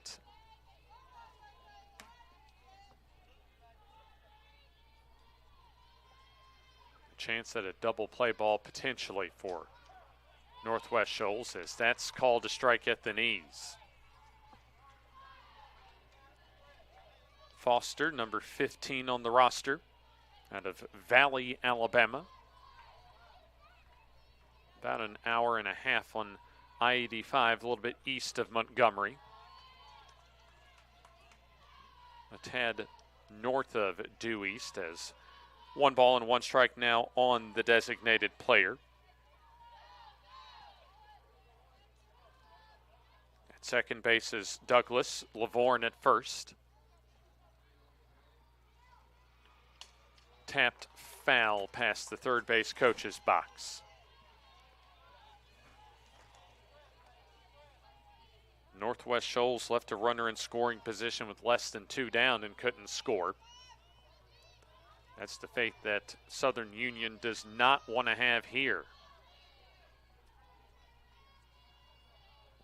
A chance at a double play ball potentially for Northwest Shoals, as that's called a strike at the knees. Foster, number 15 on the roster, out of Valley, Alabama. About an hour and a half on I-85, a little bit east of Montgomery. A tad north of due east, as 1 ball and 1 strike now on the designated player. At second base is Douglas, Lavorne at first. Tapped foul past the third base coach's box. Northwest Shoals left a runner in scoring position with less than 2 down and couldn't score. That's the fate that Southern Union does not want to have here.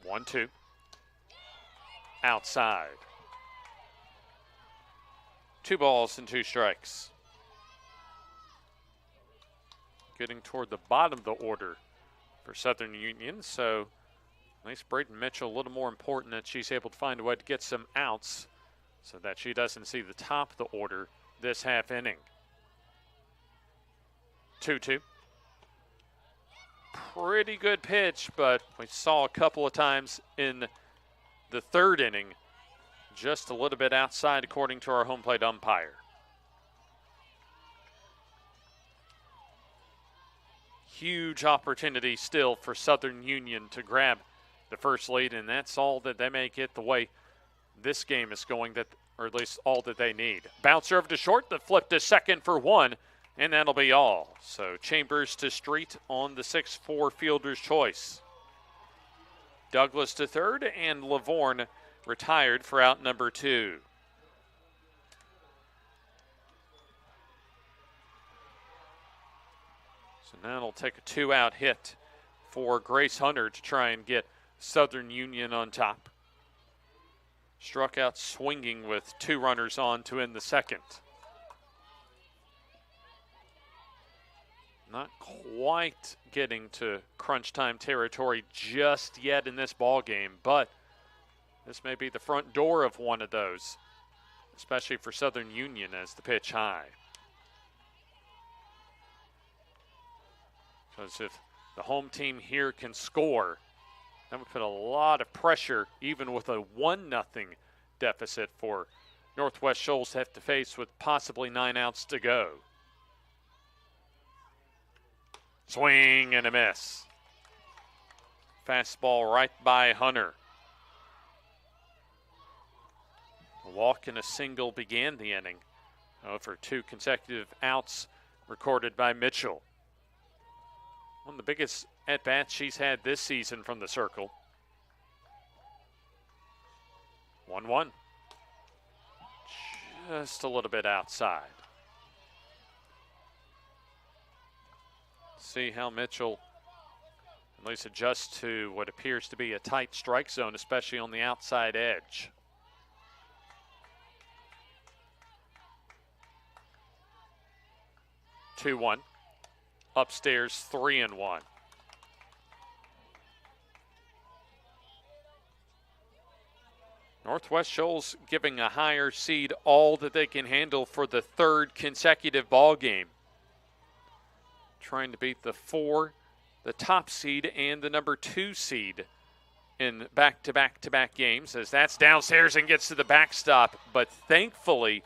1-2. Outside. 2 balls and 2 strikes. Getting toward the bottom of the order for Southern Union, so at least Brayden Mitchell a little more important that she's able to find a way to get some outs so that she doesn't see the top of the order this half inning. 2-2. Pretty good pitch, but we saw a couple of times in the third inning, just a little bit outside according to our home plate umpire. Huge opportunity still for Southern Union to grab the first lead, and that's all that they may get the way this game is going, that, or at least all that they need. Bouncer over to short, the flip to second for 1, and that'll be all. So Chambers to Street on the 6-4 fielder's choice. Douglas to third, and Lavorne retired for out number 2. So now it'll take a 2-out hit for Grace Hunter to try and get Southern Union on top. Struck out swinging with 2 runners on to end the second. Not quite getting to crunch time territory just yet in this ball game, but this may be the front door of one of those, especially for Southern Union as the pitch high. Because if the home team here can score, that would put a lot of pressure, even with a 1-0 deficit for Northwest Shoals to have to face with possibly 9 outs to go. Swing and a miss. Fastball right by Hunter. A walk and a single began the inning. For 2 consecutive outs recorded by Mitchell. One of the biggest at-bats she's had this season from the circle. 1-1. Just a little bit outside. See how Mitchell at least adjusts to what appears to be a tight strike zone, especially on the outside edge. Two one. Upstairs 3-1. Northwest Shoals giving a higher seed all that they can handle for the 3rd consecutive ball game. Trying to beat the 4, the top seed, and the number 2 seed in back-to-back-to-back games, as that's downstairs and gets to the backstop. But thankfully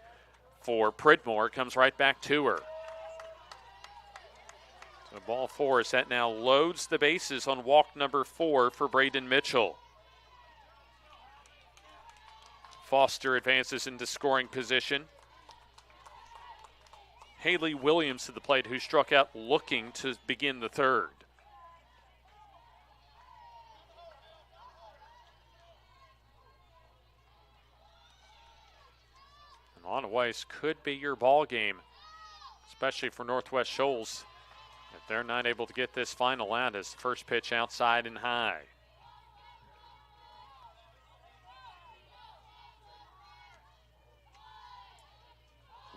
for Pridmore, comes right back to her. So ball 4 as that now loads the bases on walk number 4 for Braden Mitchell. Foster advances into scoring position. Haley Williams to the plate, who struck out looking to begin the 3rd. And Lana Weiss could be your ball game, especially for Northwest Shoals, if they're not able to get this final out as the first pitch outside and high.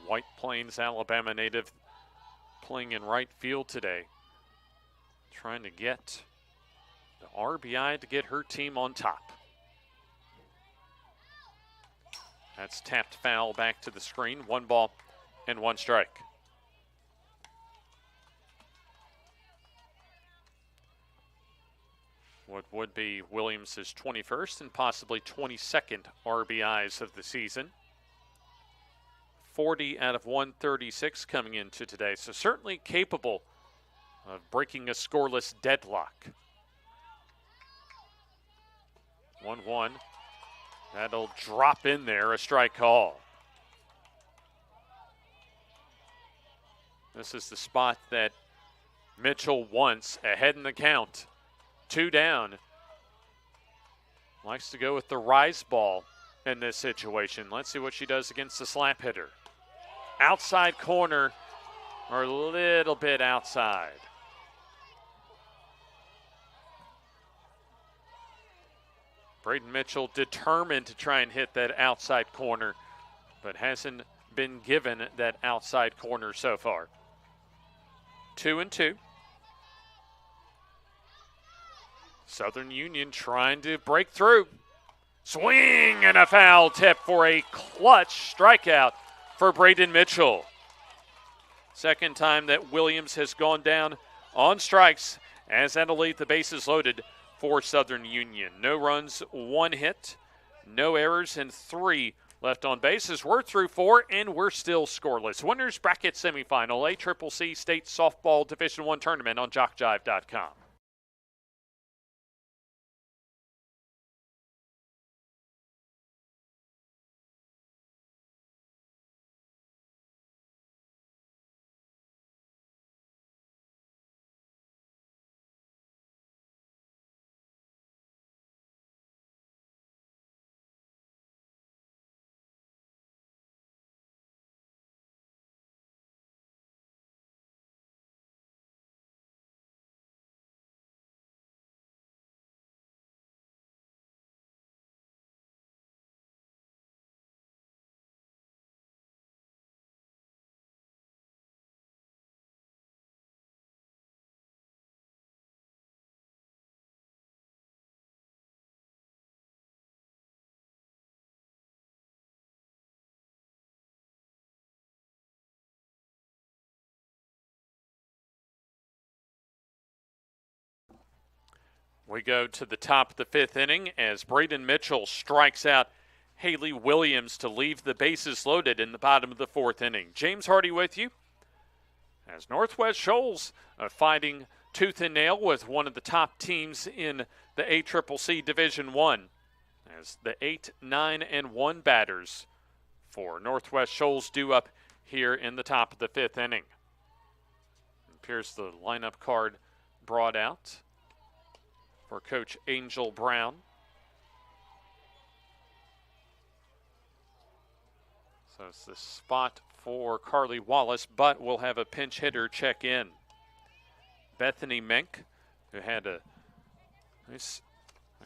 White Plains, Alabama native, playing in right field today, trying to get the RBI to get her team on top. That's tapped foul back to the screen. 1 ball and 1 strike. What would be Williams' 21st and possibly 22nd RBIs of the season. 40 out of 136 coming into today, so certainly capable of breaking a scoreless deadlock. 1-1. That'll drop in there, a strike call. This is the spot that Mitchell wants, ahead in the count. 2 down. Likes to go with the rise ball in this situation. Let's see what she does against the slap hitter. Outside corner, or a little bit outside. Braden Mitchell determined to try and hit that outside corner, but hasn't been given that outside corner so far. 2-2. Southern Union trying to break through. Swing and a foul tip for a clutch strikeout for Braden Mitchell. Second time that Williams has gone down on strikes, as that'll leave the bases loaded for Southern Union. No runs, 1 hit, no errors, and 3 left on bases. We're through 4, and we're still scoreless. Winners bracket semifinal, ACCC State Softball Division I Tournament on JockJive.com. We go to the top of the 5th inning as Braden Mitchell strikes out Haley Williams to leave the bases loaded in the bottom of the 4th inning. James Hardy with you as Northwest Shoals fighting tooth and nail with one of the top teams in the ACCC Division I, as the 8, 9, and 1 batters for Northwest Shoals due up here in the top of the 5th inning. Here's the lineup card brought out for Coach Angel Brown. So it's the spot for Carly Wallace, but we'll have a pinch hitter check in. Bethany Mink, who had a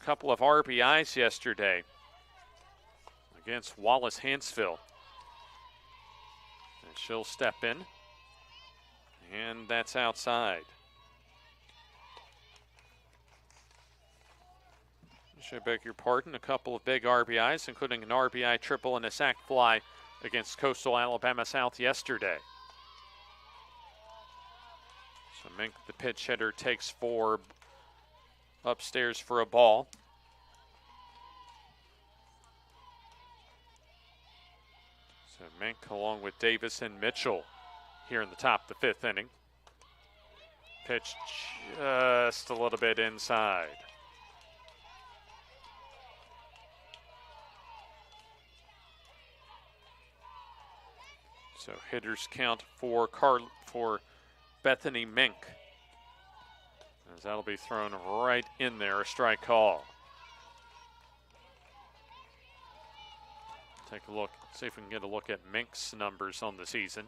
couple of RBIs yesterday against Wallace Hansville. And she'll step in, and that's outside. I beg your pardon, a couple of big RBIs, including an RBI triple and a sac fly against Coastal Alabama South yesterday. So Mink, the pitch hitter, takes 4 upstairs for a ball. So Mink along with Davis and Mitchell here in the top of the 5th inning. Pitch just a little bit inside. So hitters count for Bethany Mink, as that'll be thrown right in there, a strike call. Take a look, see if we can get a look at Mink's numbers on the season.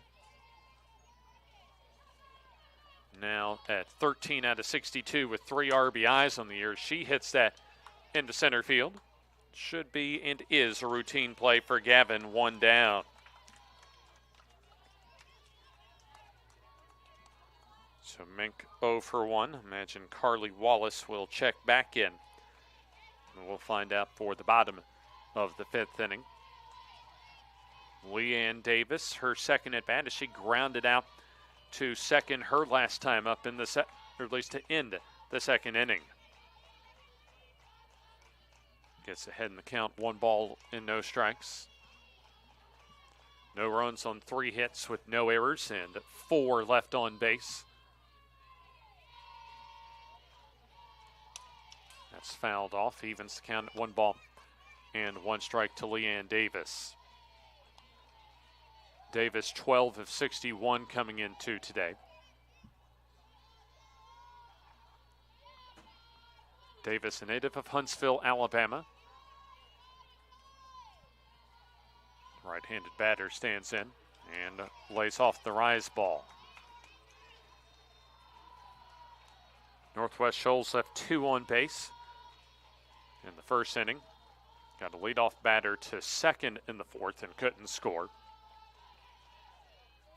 Now at 13 out of 62 with 3 RBIs on the year. She hits that into center field. Should be and is a routine play for Gavin, 1 down. So Mink 0 for 1. Imagine Carly Wallace will check back in. And we'll find out for the bottom of the 5th inning. Leanne Davis, her second at bat as she grounded out to second her last time up in the or at least to end the 2nd inning. Gets ahead in the count, 1 ball and no strikes. No runs on 3 hits with no errors and 4 left on base. That's fouled off, evens the count at 1 ball and 1 strike to Leanne Davis. Davis 12 of 61 coming into today. Davis, a native of Huntsville, Alabama. Right-handed batter stands in and lays off the rise ball. Northwest Shoals left 2 on base in the 1st inning. Got a leadoff batter to second in the 4th and couldn't score.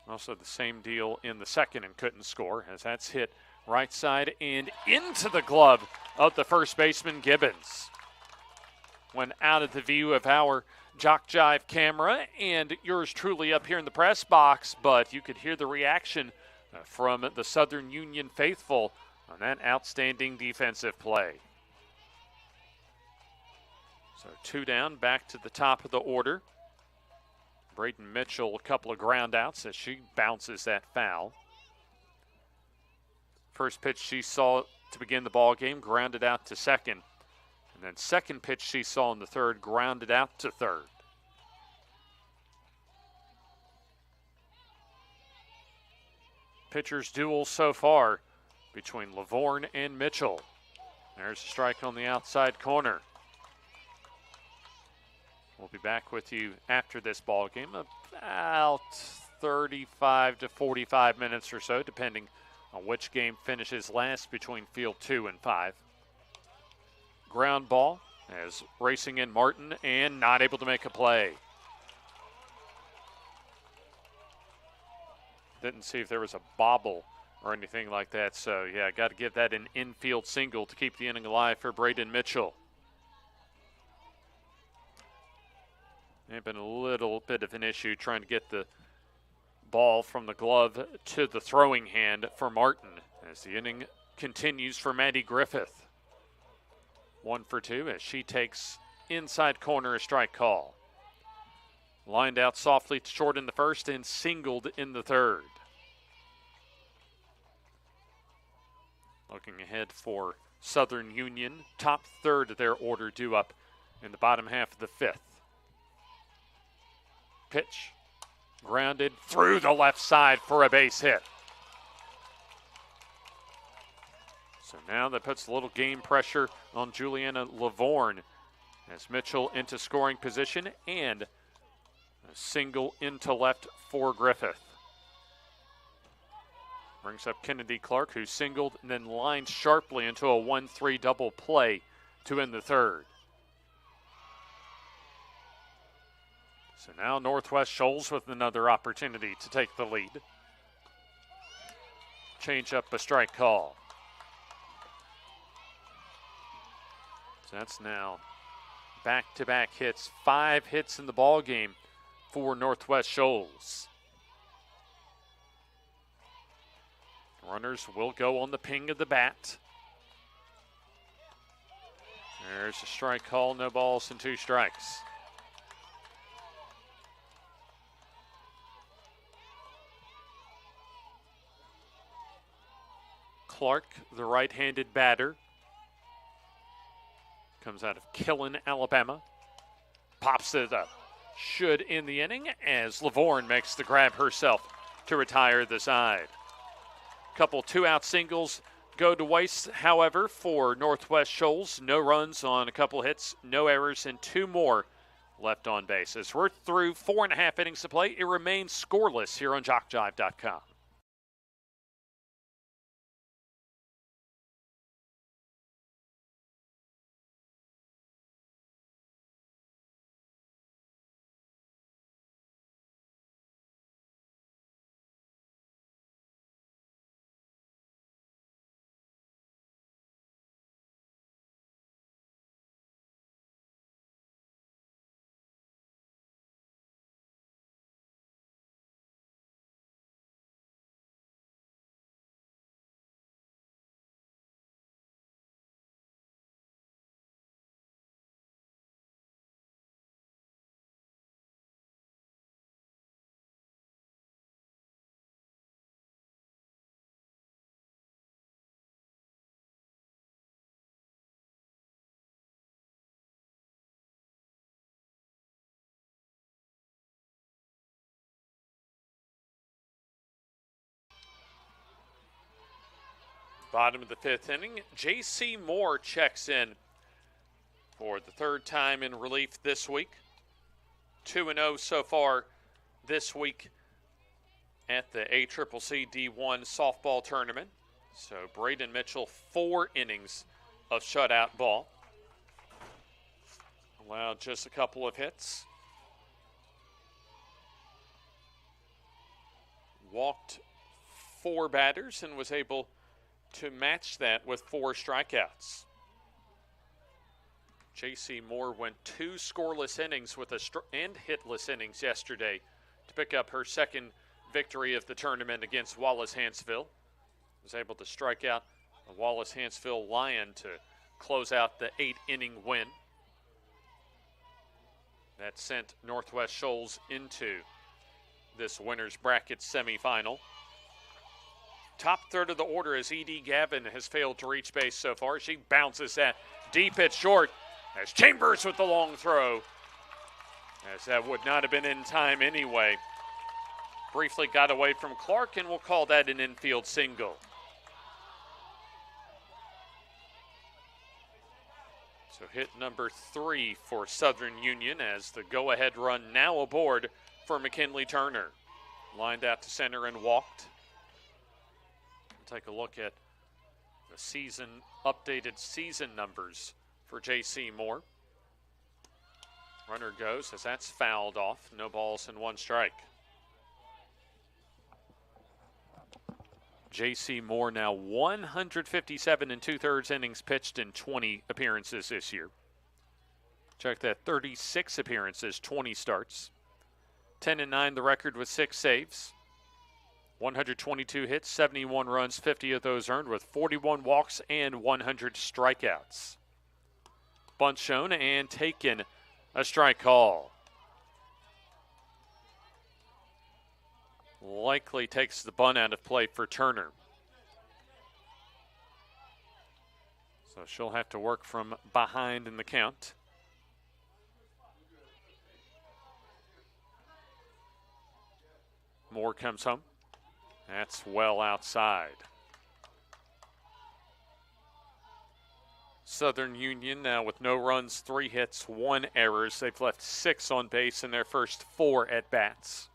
Also the same deal in the 2nd and couldn't score, as that's hit right side and into the glove of the first baseman, Gibbons. Went out of the view of our JockJive camera and yours truly up here in the press box, but you could hear the reaction from the Southern Union faithful on that outstanding defensive play. So 2 down, back to the top of the order. Braden Mitchell, a couple of ground outs as she bounces that foul. First pitch she saw to begin the ball game, grounded out to second. And then second pitch she saw in the 3rd, grounded out to 3rd. Pitchers duel so far between Lavorne and Mitchell. There's a strike on the outside corner. We'll be back with you after this ball game, about 35 to 45 minutes or so, depending on which game finishes last between field 2 and 5. Ground ball as racing in Martin and not able to make a play. Didn't see if there was a bobble or anything like that, so yeah, got to give that an infield single to keep the inning alive for Braden Mitchell. It's been a little bit of an issue trying to get the ball from the glove to the throwing hand for Martin as the inning continues for Maddie Griffith. 1 for 2 as she takes inside corner a strike call. Lined out softly short in the first and singled in the third. Looking ahead for Southern Union, top third of their order due up in the bottom half of the fifth. Pitch, grounded through the left side for a base hit. So now that puts a little game pressure on Juliana Lavorne as Mitchell into scoring position and a single into left for Griffith. Brings up Kennedy Clark, who singled and then lined sharply into a 1-3 double play to end the third. So now Northwest Shoals with another opportunity to take the lead. Change up a strike call. So that's now back-to-back hits, 5 hits in the ball game for Northwest Shoals. Runners will go on the ping of the bat. There's a strike call, no balls and 2 strikes. Clark, the right-handed batter, comes out of Killen, Alabama. Pops it up. Should end the inning as Lavorne makes the grab herself to retire the side. Couple 2-out singles go to waste, however, for Northwest Shoals. No runs on a couple hits, no errors, and 2 more left on base. As we're through 4.5 innings to play, it remains scoreless here on JockJive.com. Bottom of the 5th inning, J.C. Moore checks in for the 3rd time in relief this week. 2-0 so far this week at the ACCC D1 softball tournament. So Braden Mitchell, 4 innings of shutout ball. Allowed just a couple of hits. Walked 4 batters and was able to match that with 4 strikeouts. J.C. Moore went 2 scoreless innings with and hitless innings yesterday to pick up her 2nd victory of the tournament against Wallace-Hansville. Was able to strike out a Wallace-Hansville Lion to close out the 8-inning win. That sent Northwest Shoals into this winner's bracket semifinal. Top third of the order as E.D. Gavin has failed to reach base so far. She bounces that deep hit short as Chambers with the long throw, as that would not have been in time anyway. Briefly got away from Clark, and we'll call that an infield single. So hit number 3 for Southern Union as the go-ahead run now aboard for McKinley Turner. Lined out to center and walked. Take a look at the updated season numbers for J.C. Moore. Runner goes as that's fouled off. No balls and 1 strike. J.C. Moore now 157 2/3 innings pitched in 20 appearances this year. Check that, 36 appearances, 20 starts. 10-9 the record with 6 saves. 122 hits, 71 runs, 50 of those earned with 41 walks and 100 strikeouts. Bunt shown and taken, a strike call. Likely takes the bunt out of play for Turner. So she'll have to work from behind in the count. Moore comes home. That's well outside. Southern Union now with no runs, 3 hits, 1 errors. They've left 6 on base in their first 4 at-bats.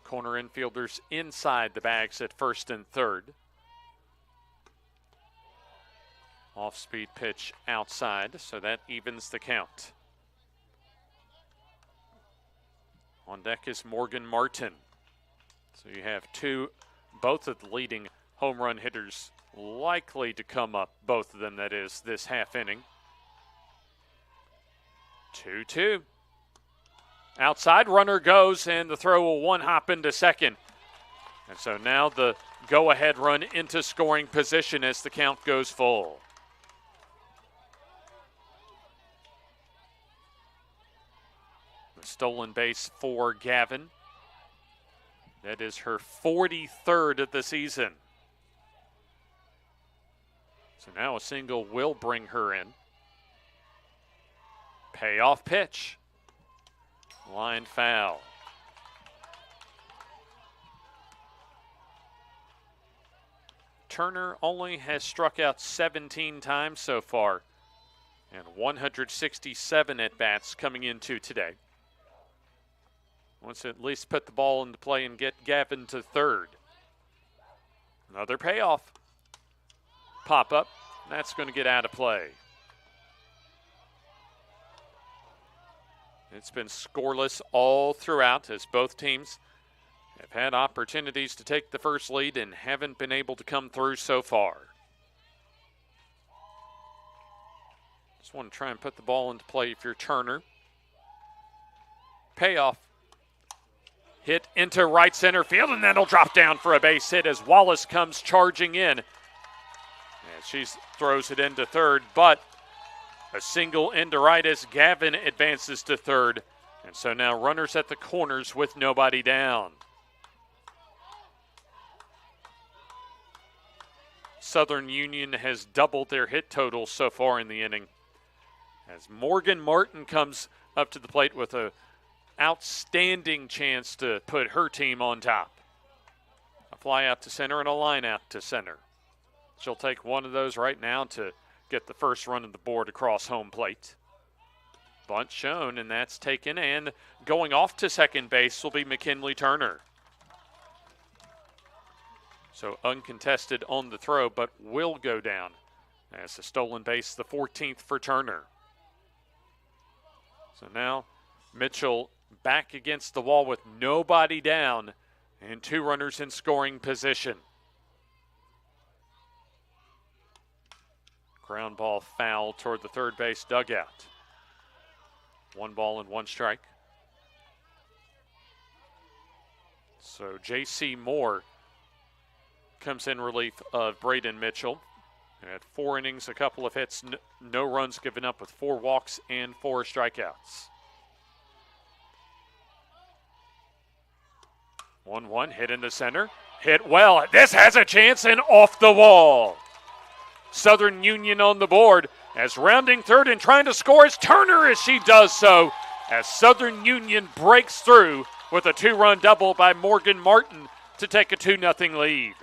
Corner infielders inside the bags at first and third. Off-speed pitch outside, so that evens the count. On deck is Morgan Martin. So you have both of the leading home run hitters likely to come up, both of them, that is, this half inning. 2-2. Outside, runner goes, and the throw will one-hop into second. And so now the go-ahead run into scoring position as the count goes full. The stolen base for Gavin. That is her 43rd of the season. So now a single will bring her in. Payoff pitch. Line foul. Turner only has struck out 17 times so far, and 167 at-bats coming into today. Wants to at least put the ball into play and get Gavin to third. Another payoff. Pop up. That's going to get out of play. It's been scoreless all throughout as both teams have had opportunities to take the first lead and haven't been able to come through so far. Just want to try and put the ball into play if you're Turner. Payoff. Hit into right center field, and then it'll drop down for a base hit as Wallace comes charging in. And she throws it into third, but a single into right as Gavin advances to third. And so now runners at the corners with nobody down. Southern Union has doubled their hit total so far in the inning, as Morgan Martin comes up to the plate with a outstanding chance to put her team on top. A fly out to center and a line out to center. She'll take one of those right now to get the first run of the board across home plate. Bunt shown, and that's taken, and going off to second base will be McKinley Turner. So uncontested on the throw, but will go down as a stolen base, the 14th for Turner. So now Mitchell back against the wall with nobody down and 2 runners in scoring position. Ground ball foul toward the third base dugout. 1 ball and 1 strike. So J.C. Moore comes in relief of Braden Mitchell. At 4 innings, a couple of hits, no runs given up with 4 walks and 4 strikeouts. 1-1, hit into center. Hit well. This has a chance and off the wall. Southern Union on the board as rounding third and trying to score is Turner as she does so, as Southern Union breaks through with a 2-run double by Morgan Martin to take a 2-0 lead.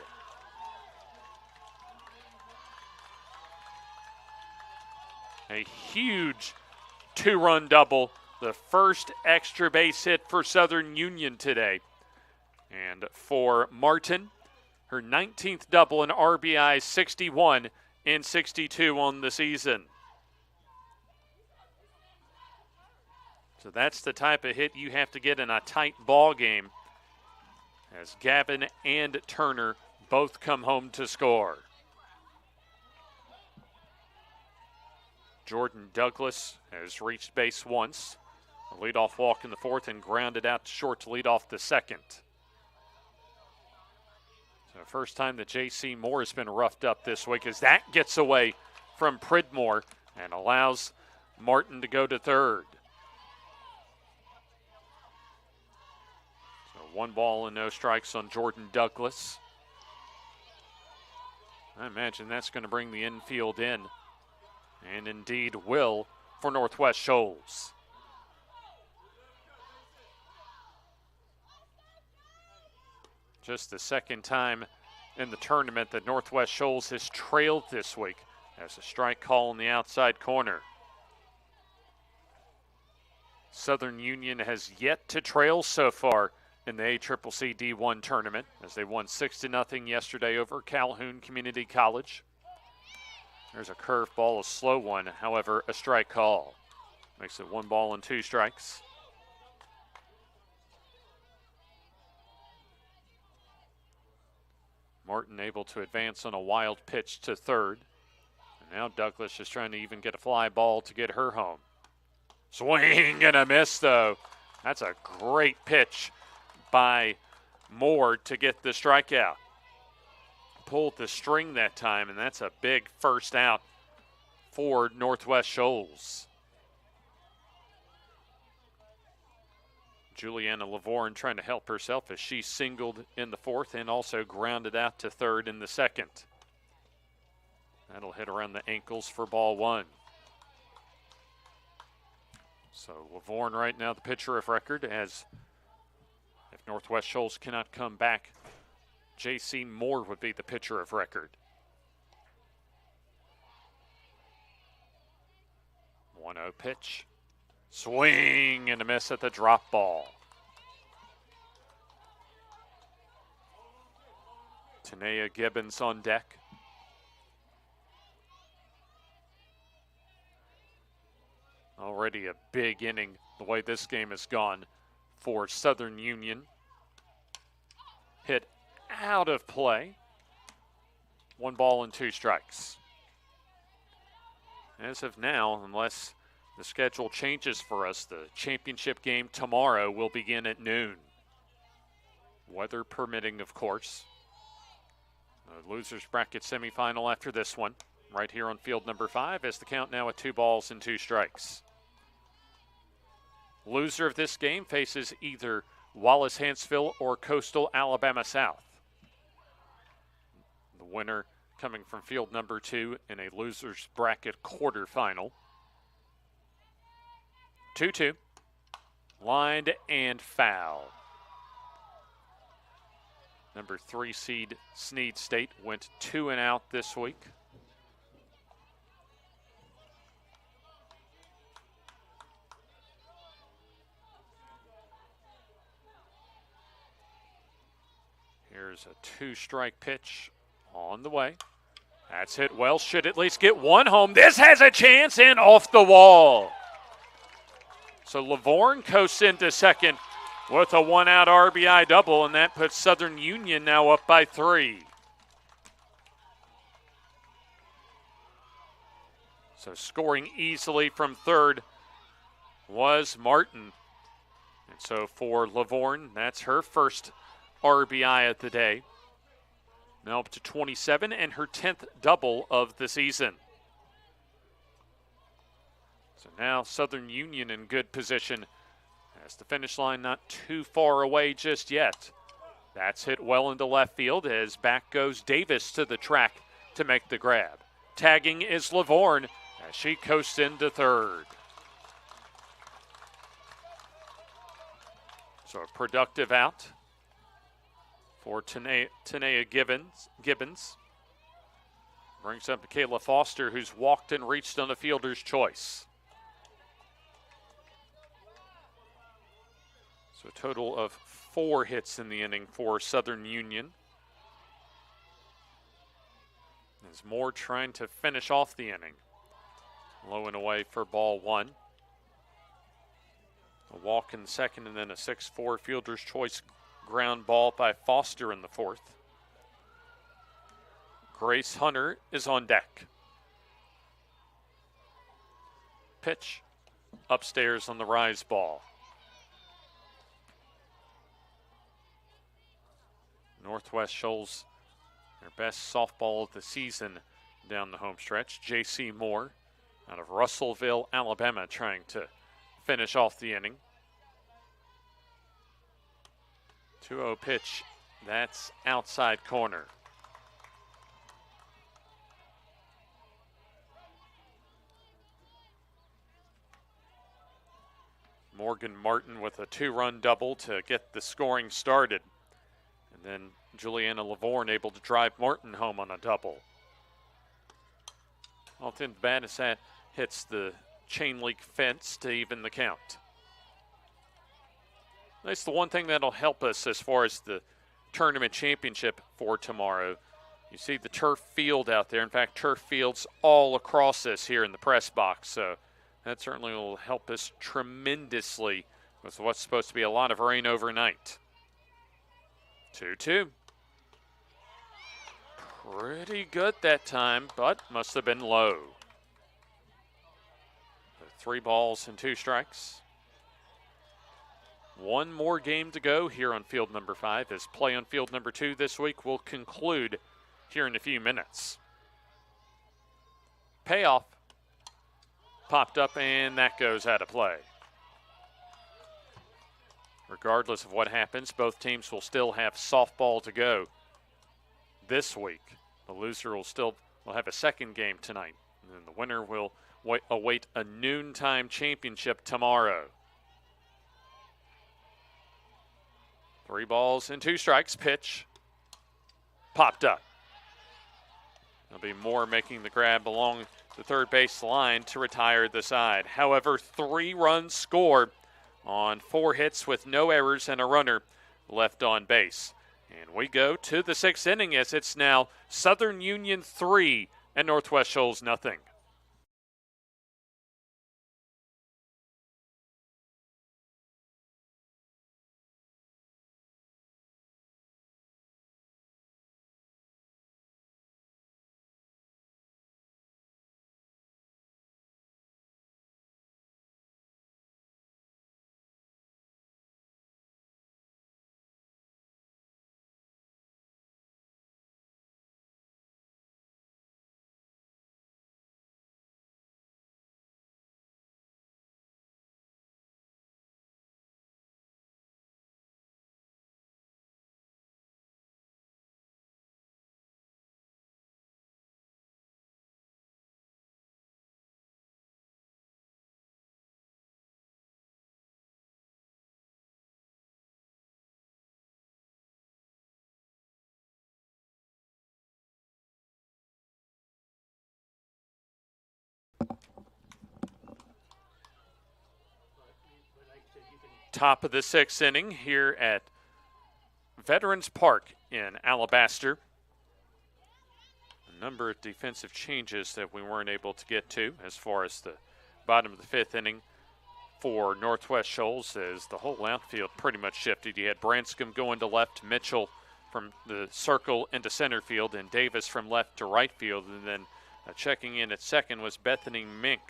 A huge 2-run double, the first extra base hit for Southern Union today. And for Martin, her 19th double and RBI 61 and 62 on the season. So that's the type of hit you have to get in a tight ball game, as Gavin and Turner both come home to score. Jordan Douglas has reached base once. A leadoff walk in the 4th and grounded out short to lead off the 2nd. So first time that J.C. Moore has been roughed up this week, as that gets away from Pridmore and allows Martin to go to third. So 1 ball and no strikes on Jordan Douglas. I imagine that's going to bring the infield in, and indeed will for Northwest Shoals. Just the second time in the tournament that Northwest Shoals has trailed this week as a strike call in the outside corner. Southern Union has yet to trail so far in the ACCC D1 tournament as they won 6-0 yesterday over Calhoun Community College. There's a curveball, a slow one, however, a strike call. Makes it 1 ball and 2 strikes. Martin able to advance on a wild pitch to third. And now Douglas is trying to even get a fly ball to get her home. Swing and a miss, though. That's a great pitch by Moore to get the strikeout. Pulled the string that time, and that's a big first out for Northwest Shoals. Juliana Lavorne trying to help herself as she singled in the 4th and also grounded out to third in the 2nd. That'll hit around the ankles for ball 1. So Lavorne right now the pitcher of record, as if Northwest Shoals cannot come back, J.C. Moore would be the pitcher of record. 1-0 pitch. Swing and a miss at the drop ball. Tanea Gibbons on deck. Already a big inning the way this game has gone for Southern Union. Hit out of play. 1 ball and 2 strikes. As of now, unless the schedule changes for us, the championship game tomorrow will begin at noon. Weather permitting, of course. The losers bracket semifinal after this one, right here on field number 5, as the count now at 2 balls and 2 strikes. Loser of this game faces either Wallace-Hanceville or Coastal Alabama South. The winner coming from field number 2 in a losers bracket quarterfinal. 2-2, lined and foul. Number 3 seed Snead State went 2 and out this week. Here's a 2-strike pitch on the way. That's hit well, should at least get 1 home. This has a chance and off the wall. So Lavorne coasts into second with a 1-out RBI double, and that puts Southern Union now up by 3. So scoring easily from third was Martin. And so for Lavorne, that's her first RBI of the day. Now up to 27 and her 10th double of the season. So now Southern Union in good position as the finish line not too far away just yet. That's hit well into left field as back goes Davis to the track to make the grab. Tagging is Lavorne as she coasts into third. So a productive out for Tanea Gibbons. Brings up Michaela Foster, who's walked and reached on a fielder's choice. So a total of 4 hits in the inning for Southern Union. As Moore trying to finish off the inning. Low and away for ball 1. A walk in second and then a 6-4 fielder's choice ground ball by Foster in the 4th. Grace Hunter is on deck. Pitch upstairs on the rise ball. Northwest Shoals, their best softball of the season down the home stretch. J.C. Moore out of Russellville, Alabama, trying to finish off the inning. 2-0 pitch. That's outside corner. Morgan Martin with a 2-run double to get the scoring started. And then Juliana Lavorne able to drive Martin home on a double. Off in the bat as that hits the chain link fence to even the count. That's the one thing that'll help us as far as the tournament championship for tomorrow. You see the turf field out there. In fact, turf fields all across us here in the press box. So that certainly will help us tremendously with what's supposed to be a lot of rain overnight. 2-2. Pretty good that time, but must have been low. 3 balls and 2 strikes. One more game to go here on field number 5 as play on field number 2 this week will conclude here in a few minutes. Payoff popped up, and that goes out of play. Regardless of what happens, both teams will still have softball to go this week. The loser will have a second game tonight, and then the winner will await a noontime championship tomorrow. 3 balls and 2 strikes. Pitch popped up. There'll be Moore making the grab along the third base line to retire the side. However, 3 runs scored on 4 hits with no errors and a runner left on base. And we go to the 6th inning as it's now Southern Union 3 and Northwest Shoals nothing. Top of the 6th inning here at Veterans Park in Alabaster. A number of defensive changes that we weren't able to get to as far as the bottom of the 5th inning for Northwest Shoals, as the whole outfield pretty much shifted. You had Branscombe going to left, Mitchell from the circle into center field, and Davis from left to right field. And then checking in at second was Bethany Mink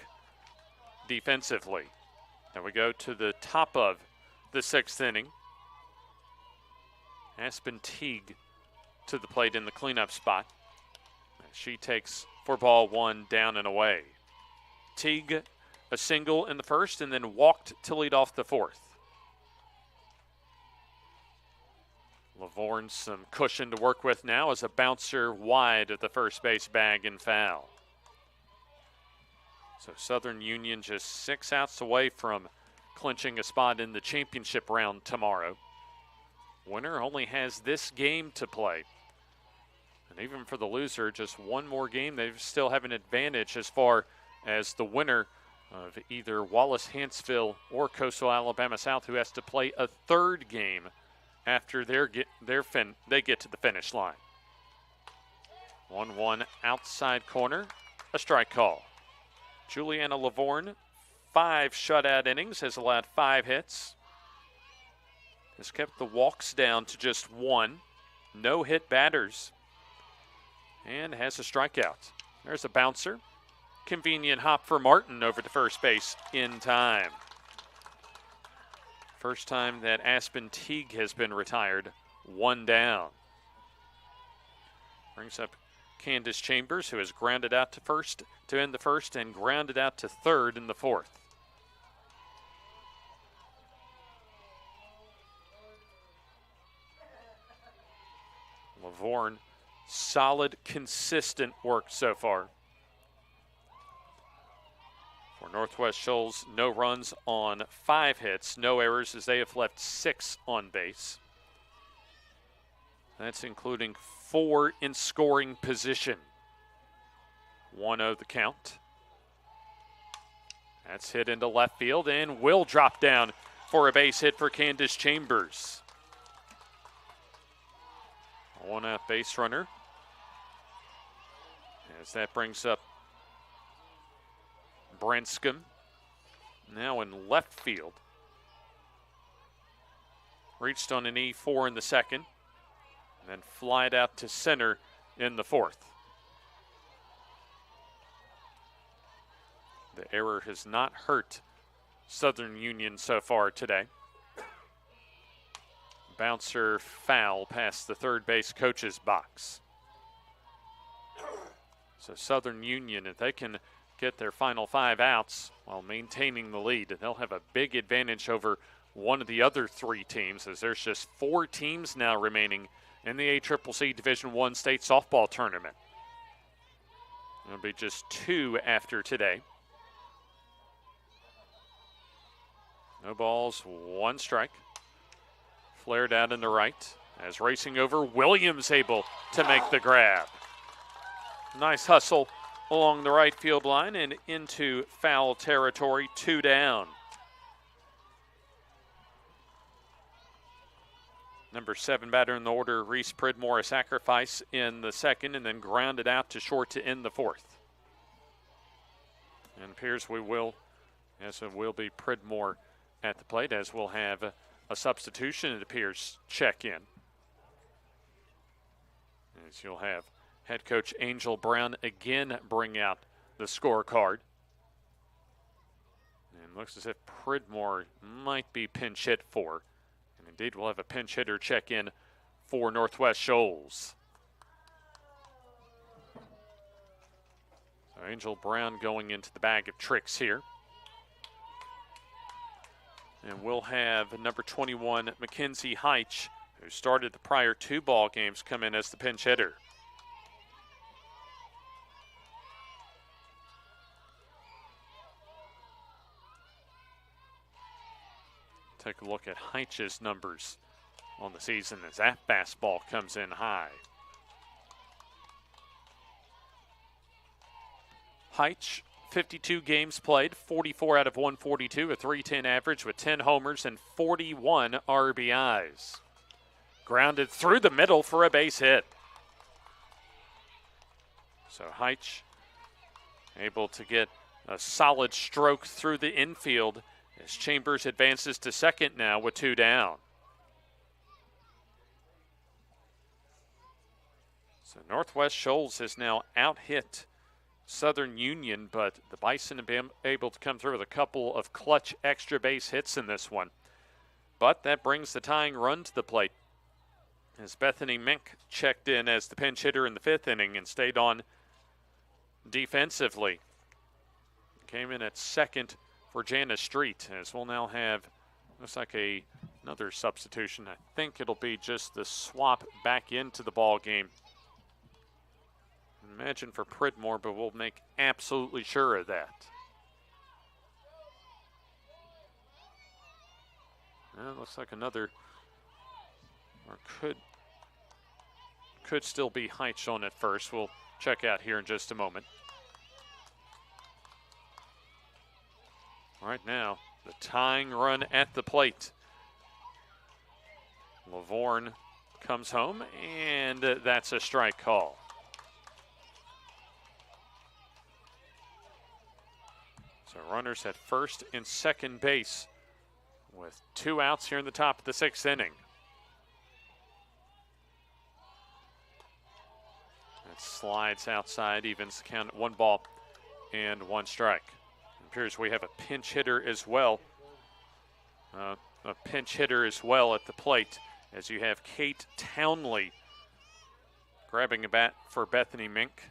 defensively. And we go to the top of the 6th inning. Aspen Teague to the plate in the cleanup spot. She takes for ball 1 down and away. Teague a single in the 1st and then walked to lead off the 4th. Lavorne some cushion to work with now as a bouncer wide of the first base bag and foul. So Southern Union just 6 outs away from clinching a spot in the championship round tomorrow. Winner only has this game to play. And even for the loser, just one more game, they still have an advantage as far as the winner of either Wallace-Hanceville or Coastal Alabama South, who has to play a 3rd game after they get to the finish line. 1-1 outside corner, a strike call. Juliana Lavorne, 5 shutout innings, has allowed 5 hits. Has kept the walks down to just 1. No hit batters. And has a strikeout. There's a bouncer. Convenient hop for Martin over to first base in time. First time that Aspen Teague has been retired. 1 down. Brings up Candace Chambers, who has grounded out to first to end the first and grounded out to third in the fourth. Lavorne, solid, consistent work so far. For Northwest Shoals, no runs on 5 hits, no errors as they have left 6 on base. That's including 4 in scoring position. 1-0 the count. That's hit into left field and will drop down for a base hit for Candace Chambers. A 1-out base runner. As that brings up Branscombe, now in left field. Reached on an E4 in the second, and then flied out to center in the fourth. The error has not hurt Southern Union so far today. Bouncer foul past the third base coach's box. So Southern Union, if they can get their final 5 outs while maintaining the lead, they'll have a big advantage over one of the other 3 teams, as there's just 4 teams now remaining in the ACCC Division I State Softball Tournament. It'll be just 2 after today. No balls, 1 strike. Flared out in the right as racing over, Williams able to make the grab. Nice hustle along the right field line and into foul territory, 2 down. Number 7 batter in the order, Reese Pridmore, a sacrifice in the second and then grounded out to short to end the fourth. And appears it will be Pridmore at the plate, as we'll have a substitution, it appears, check in. As you'll have head coach Angel Brown again bring out the scorecard. And looks as if Pridmore might be pinch hit for. And indeed, we'll have a pinch hitter check in for Northwest Shoals. So Angel Brown going into the bag of tricks here. And we'll have number 21, Mackenzie Heitch, who started the prior 2 ball games, come in as the pinch hitter. Take a look at Heitch's numbers on the season as that fastball comes in high. Heitch, 52 games played, 44 out of 142, a .310 average with 10 homers and 41 RBIs. Grounded through the middle for a base hit. So Heitch able to get a solid stroke through the infield as Chambers advances to second now with 2 down. So Northwest Shoals has now out-hit Southern Union, but the Bison have been able to come through with a couple of clutch extra base hits in this one. But that brings the tying run to the plate as Bethany Mink checked in as the pinch hitter in the 5th inning and stayed on defensively. Came in at second for Janice Street, as we'll now have, looks like another substitution. I think it'll be just the swap back into the ball game. Imagine for Pridmore, but we'll make absolutely sure of that. Looks like another, or could still be Heitch on at first. We'll check out here in just a moment. Right now, the tying run at the plate. Lavorne comes home, and that's a strike call. So runners at first and second base with 2 outs here in the top of the 6th inning. That slides outside, evens the count at 1 ball and 1 strike. It appears we have a pinch hitter as well. A pinch hitter as well at the plate, as you have Kate Townley Grabbing a bat for Bethany Mink.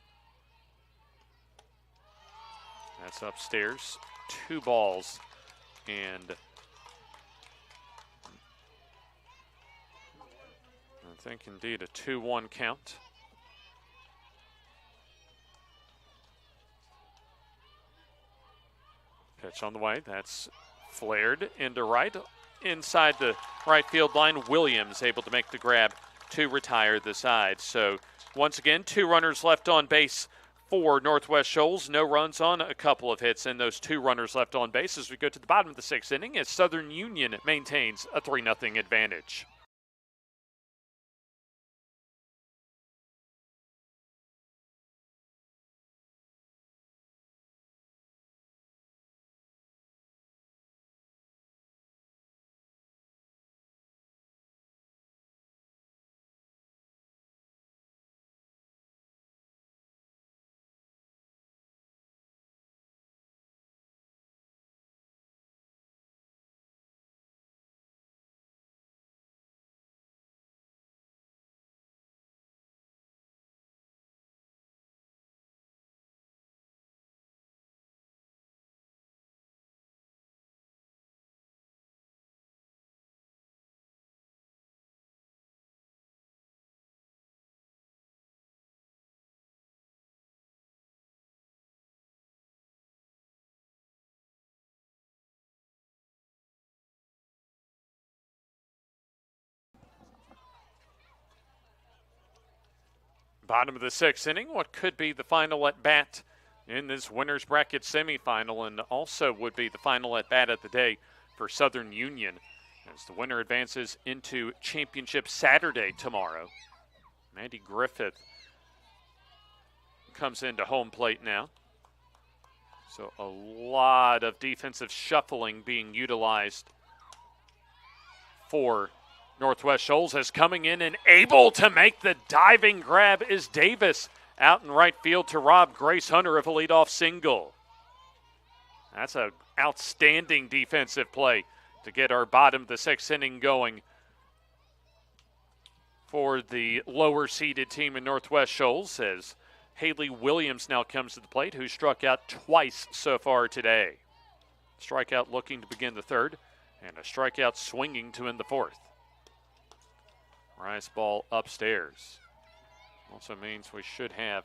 That's upstairs. 2 balls and I think indeed a 2-1 count. Pitch on the way. That's flared into right. Inside the right field line, Williams able to make the grab to retire the side. So once again, 2 runners left on base for Northwest Shoals. No runs on a couple of hits, and those 2 runners left on base as we go to the bottom of the 6th inning as Southern Union maintains a 3-0 advantage. Bottom of the 6th inning, what could be the final at bat in this winner's bracket semifinal, and also would be the final at bat of the day for Southern Union as the winner advances into championship Saturday tomorrow. Mandy Griffith comes into home plate now. So a lot of defensive shuffling being utilized for Northwest Shoals, as coming in and able to make the diving grab is Davis out in right field to rob Grace Hunter of a leadoff single. That's an outstanding defensive play to get our bottom of the 6th inning going for the lower seeded team in Northwest Shoals, as Haley Williams now comes to the plate, who struck out twice so far today. Strikeout looking to begin the 3rd, and a strikeout swinging to end the 4th. Rice ball upstairs. Also means we should have,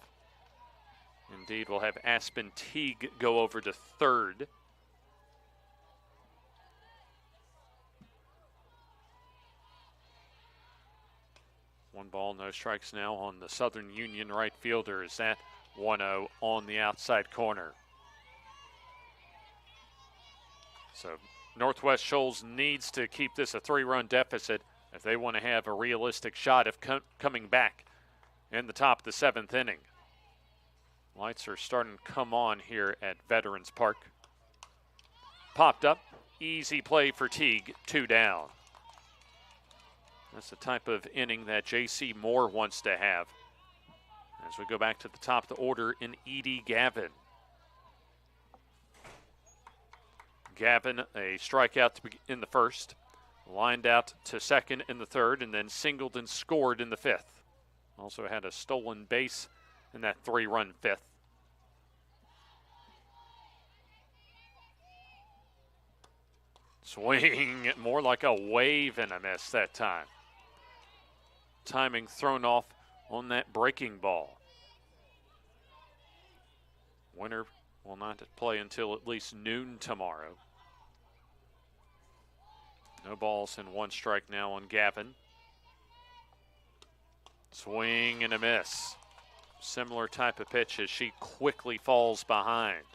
indeed, we'll have Aspen Teague go over to 3rd. One ball, no strikes now on the Southern Union right fielder. Is that 1-0 on the outside corner? So Northwest Shoals needs to keep this a 3-run deficit if they want to have a realistic shot of coming back in the top of the 7th inning. Lights are starting to come on here at Veterans Park. Popped up, easy play for Teague, 2 down. That's the type of inning that J.C. Moore wants to have. As we go back to the top of the order in Edie Gavin. Gavin, a strikeout in the 1st. Lined out to 2nd in the 3rd, and then singled and scored in the 5th. Also had a stolen base in that 3-run 5th. Swing, more like a wave and a miss that time. Timing thrown off on that breaking ball. Winner will not play until at least noon tomorrow. No balls and 1 strike now on Gavin. Swing and a miss. Similar type of pitch as she quickly falls behind.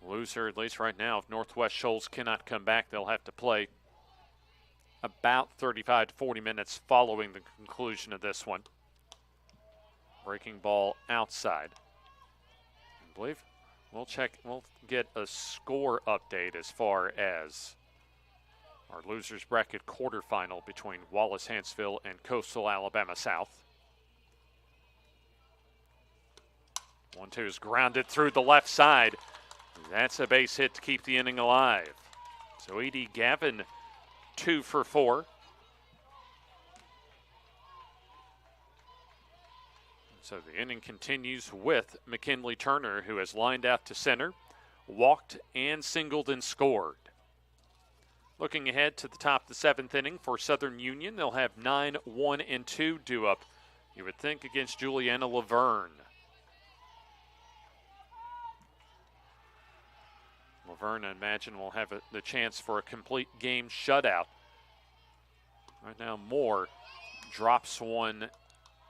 Loser, at least right now, if Northwest Shoals cannot come back, they'll have to play about 35 to 40 minutes following the conclusion of this one. Breaking ball outside. I believe we'll get a score update as far as our losers bracket quarterfinal between Wallace-Hanceville and Coastal Alabama South. 1-2 is grounded through the left side. That's a base hit to keep the inning alive. So Edie Gavin, 2 for 4. So the inning continues with McKinley Turner, who has lined out to center, walked and singled and scored. Looking ahead to the top of the 7th inning for Southern Union, they'll have 9, 1, and 2 due up, you would think, against Juliana Laverne. Laverne, I imagine, will have the chance for a complete game shutout. Right now, Moore drops one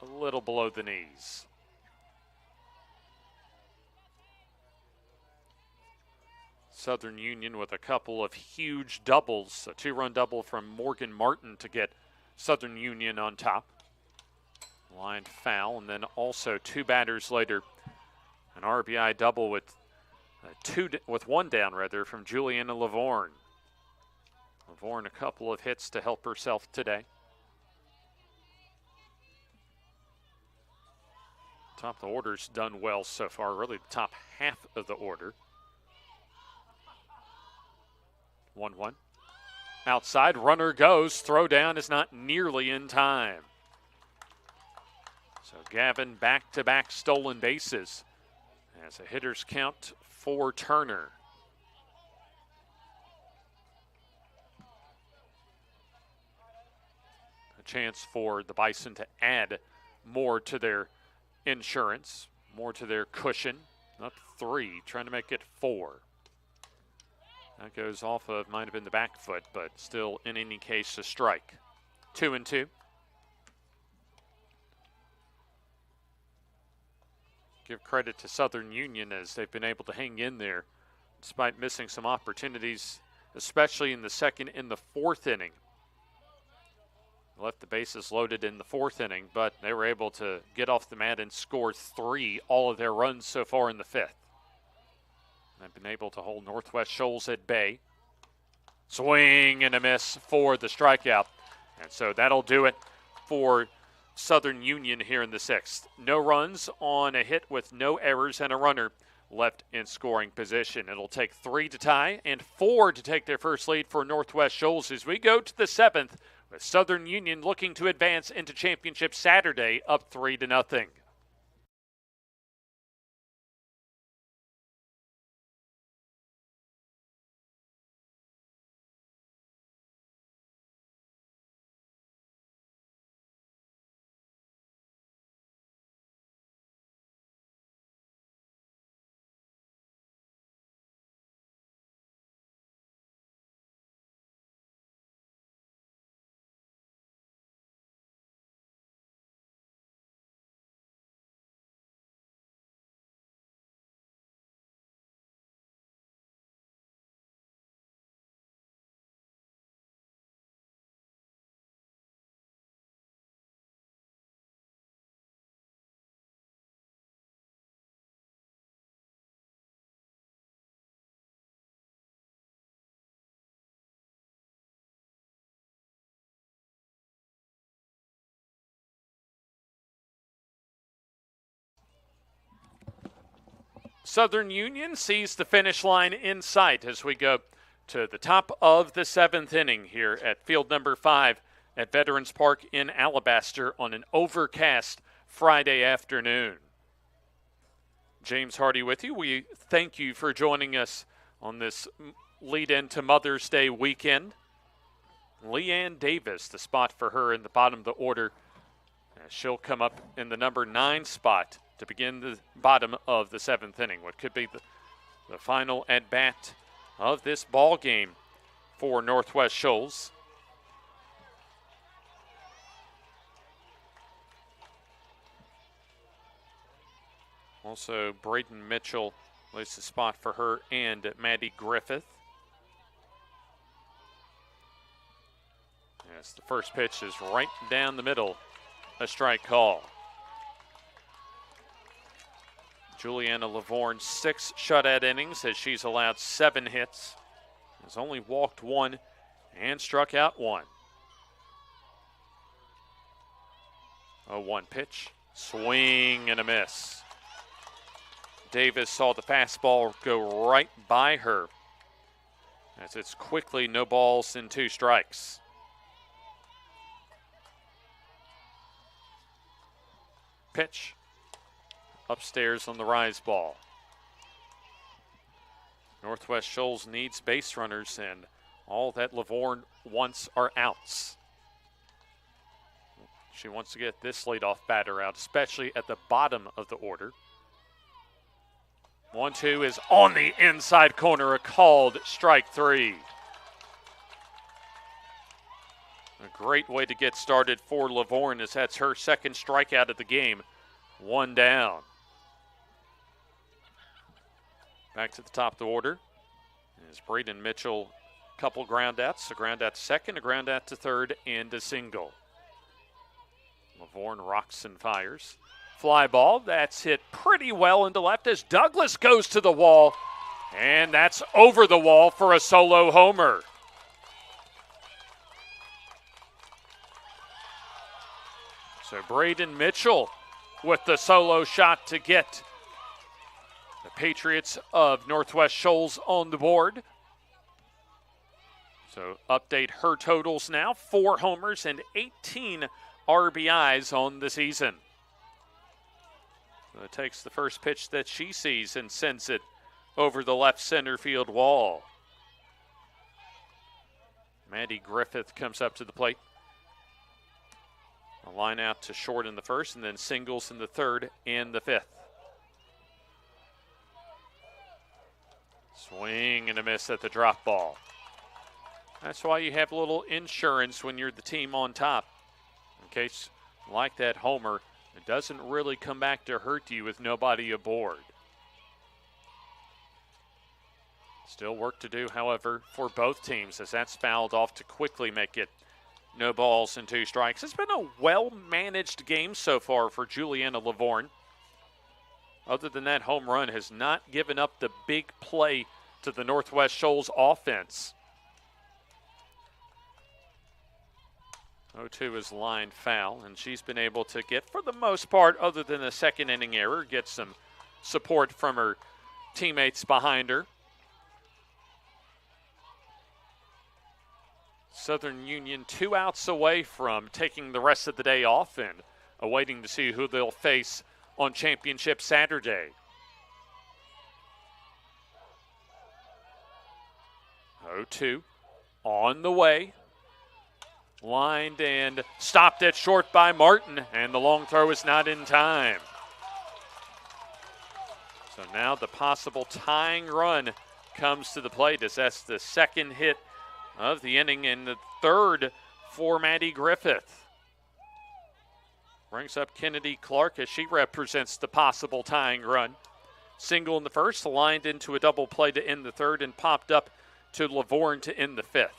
a little below the knees. Southern Union with a couple of huge doubles, a 2-run double from Morgan Martin to get Southern Union on top. Line foul, and then also 2 batters later, an RBI double with one down from Juliana Lavorne. Lavorne a couple of hits to help herself today. Top of the order's done well so far, really the top half of the order. 1-1. Outside, runner goes. Throw down is not nearly in time. So Gavin back-to-back stolen bases as a hitter's count for Turner. A chance for the Bison to add more to their insurance, more to their cushion. Up 3, trying to make it 4. That goes off of, might have been the back foot, but still, in any case, a strike. 2-2. Give credit to Southern Union as they've been able to hang in there despite missing some opportunities, especially in the 2nd and the 4th inning. Left the bases loaded in the 4th inning, but they were able to get off the mat and score 3, all of their runs so far in the 5th. They've been able to hold Northwest Shoals at bay. Swing and a miss for the strikeout. And so that'll do it for Southern Union here in the 6th. No runs on a hit with no errors and a runner left in scoring position. It'll take 3 to tie and 4 to take their first lead for Northwest Shoals as we go to the 7th with Southern Union looking to advance into championship Saturday up 3-0. Southern Union sees the finish line in sight as we go to the top of the 7th inning here at field number 5 at Veterans Park in Alabaster on an overcast Friday afternoon. James Hardy with you. We thank you for joining us on this lead-in to Mother's Day weekend. Leanne Davis, the spot for her in the bottom of the order. She'll come up in the number 9 spot to begin the bottom of the 7th inning, what could be the final at-bat of this ball game for Northwest Shoals. Also, Braden Mitchell lays the spot for her and Maddie Griffith. Yes, the first pitch is right down the middle, a strike call. Juliana Lavorne, 6 shutout innings as she's allowed 7 hits. Has only walked 1 and struck out 1. 0-1 pitch, swing and a miss. Davis saw the fastball go right by her as it's quickly no balls and 2 strikes. Pitch, upstairs on the rise ball. Northwest Shoals needs base runners, and all that Livorne wants are outs. She wants to get this leadoff batter out, especially at the bottom of the order. 1-2 is on the inside corner, a called strike 3. A great way to get started for Livorne, as that's her second strikeout of the game. 1 down. Back to the top of the order is Braden Mitchell. Couple ground outs, a ground out to second, a ground out to third, and a single. Livorne rocks and fires. Fly ball, that's hit pretty well into left as Douglas goes to the wall, and that's over the wall for a solo homer. So Braden Mitchell with the solo shot to get the Patriots of Northwest Shoals on the board. So update her totals now, 4 homers and 18 RBIs on the season. So it takes the first pitch that she sees and sends it over the left center field wall. Maddie Griffith comes up to the plate. A line out to short in the first, and then singles in the third and the fifth. Swing and a miss at the drop ball. That's why you have a little insurance when you're the team on top. In case, like that homer, it doesn't really come back to hurt you with nobody aboard. Still work to do, however, for both teams, as that's fouled off to quickly make it no balls and 2 strikes. It's been a well-managed game so far for Juliana Livorne. Other than that home run, has not given up the big play to the Northwest Shoals offense. 0-2 is line foul, and she's been able to get, for the most part, other than a second inning error, get some support from her teammates behind her. Southern Union 2 outs away from taking the rest of the day off and awaiting to see who they'll face on Championship Saturday. 0-2 on the way. Lined and stopped at short by Martin, and the long throw is not in time. So now the possible tying run comes to the plate, as that's the second hit of the inning and the third for Maddie Griffith. Brings up Kennedy Clark as she represents the possible tying run. Single in the first, lined into a double play to end the third, and popped up to Livorne to end the fifth.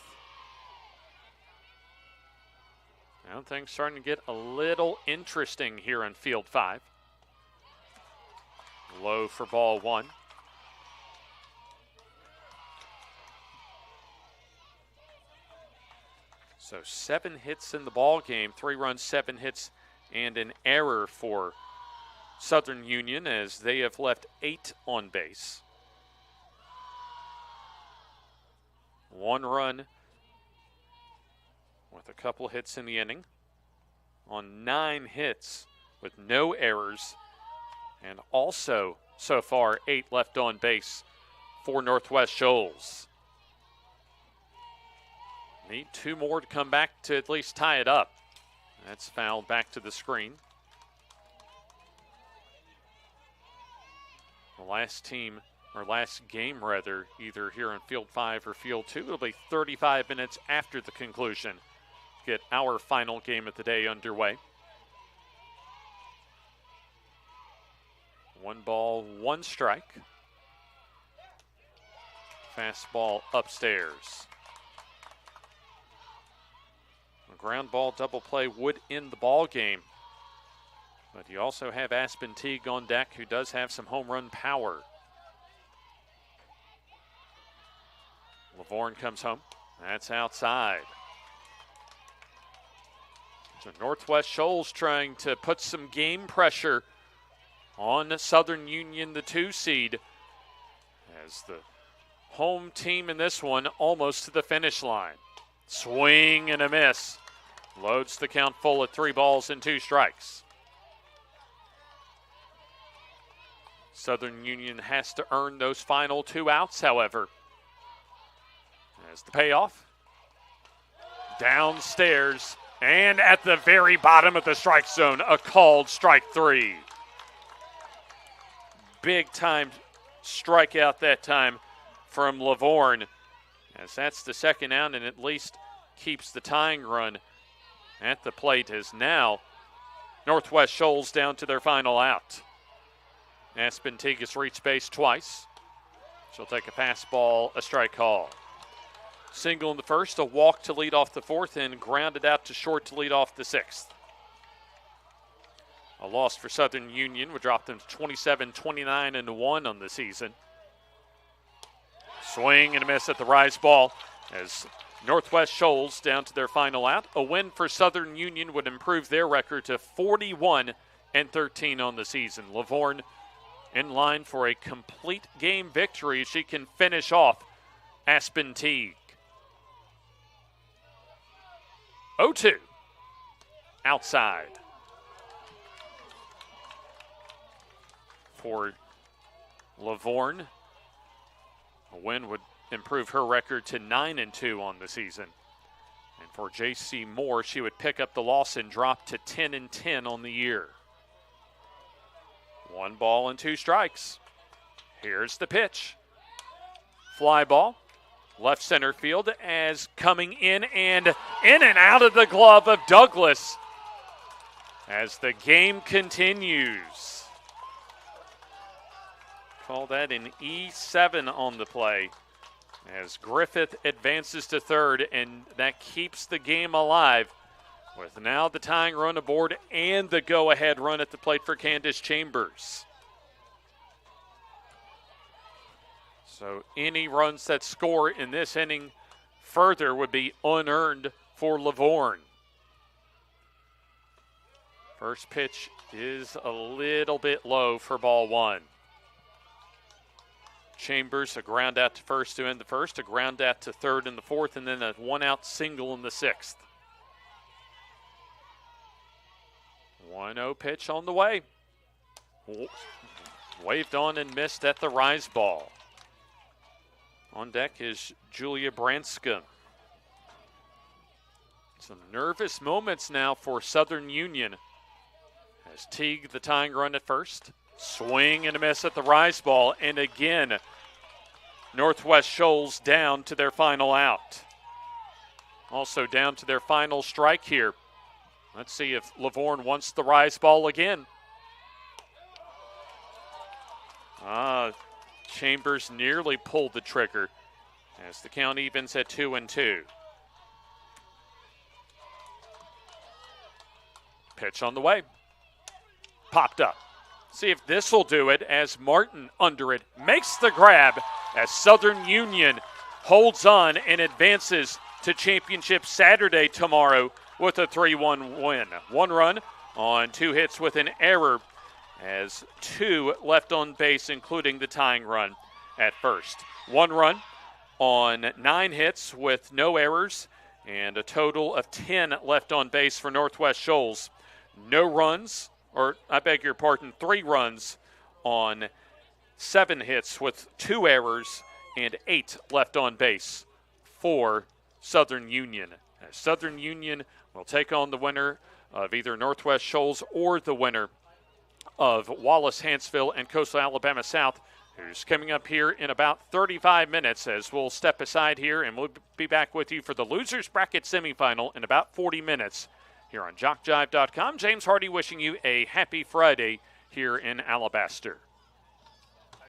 Now things starting to get a little interesting here on field 5. Low for ball 1. So 7 hits in the ball game, 3 runs, 7 hits, and an error for Southern Union, as they have left 8 on base. 1 run with a couple hits in the inning on 9 hits with no errors, and also so far 8 left on base for Northwest Shoals. Need 2 more to come back to at least tie it up. That's fouled back to the screen. The last team, or last game rather, either here on field 5 or field 2, it'll be 35 minutes after the conclusion. Get our final game of the day underway. 1 ball, 1 strike. Fastball upstairs. A ground ball double play would end the ball game. But you also have Aspen Teague on deck, who does have some home run power. Livorne comes home. That's outside. So Northwest Shoals trying to put some game pressure on Southern Union, the 2 seed, as the home team in this one almost to the finish line. Swing and a miss. Loads the count full at 3 balls and 2 strikes. Southern Union has to earn those final 2 outs, however. As the payoff. Downstairs and at the very bottom of the strike zone, a called strike 3. Big time strikeout that time from Lavorne, as that's the second out and at least keeps the tying run at the plate, as now Northwest Shoals down to their final out. Aspen Teague has reached base twice. She'll take a fastball, a strike call. Single in the first, a walk to lead off the fourth, and grounded out to short to lead off the sixth. A loss for Southern Union would drop them to 27-29-1 on the season. Swing and a miss at the rise ball as Northwest Shoals down to their final out. A win for Southern Union would improve their record to 41-13 on the season. Lavorne in line for a complete game victory. She can finish off Aspen Teague. 0-2 outside for Lavorne. A win would improve her record to 9-2 on the season. And for J.C. Moore, she would pick up the loss and drop to 10-10 on the year. 1 ball and 2 strikes. Here's the pitch. Fly ball. Left center field as coming in and out of the glove of Douglas as the game continues. Call that an E7 on the play as Griffith advances to third, and that keeps the game alive with now the tying run aboard and the go-ahead run at the plate for Candace Chambers. So any runs that score in this inning further would be unearned for Lavorne. First pitch is a little bit low for ball 1. Chambers, a ground out to first to end the first, a ground out to third in the fourth, and then a 1-out single in the sixth. 1-0 pitch on the way. Waved on and missed at the rise ball. On deck is Julia Branska. Some nervous moments now for Southern Union as Teague, the tying run at first. Swing and a miss at the rise ball, and again, Northwest Shoals down to their final out. Also down to their final strike here. Let's see if Lavorne wants the rise ball again. Chambers nearly pulled the trigger as the count evens at 2-2. Pitch on the way. Popped up. See if this will do it as Martin under it makes the grab as Southern Union holds on and advances to championship Saturday tomorrow with a 3-1 win. 1 run on 2 hits with an error as 2 left on base, including the tying run at first. 1 run on 9 hits with no errors and a total of 10 left on base for Northwest Shoals. No runs, or I beg your pardon, 3 runs on 7 hits with 2 errors and 8 left on base for Southern Union. Southern Union will take on the winner of either Northwest Shoals or the winner of Wallace-Hansville and Coastal Alabama South, who's coming up here in about 35 minutes as we'll step aside here and we'll be back with you for the Losers Bracket semifinal in about 40 minutes here on JockJive.com. James Hardy wishing you a happy Friday here in Alabaster.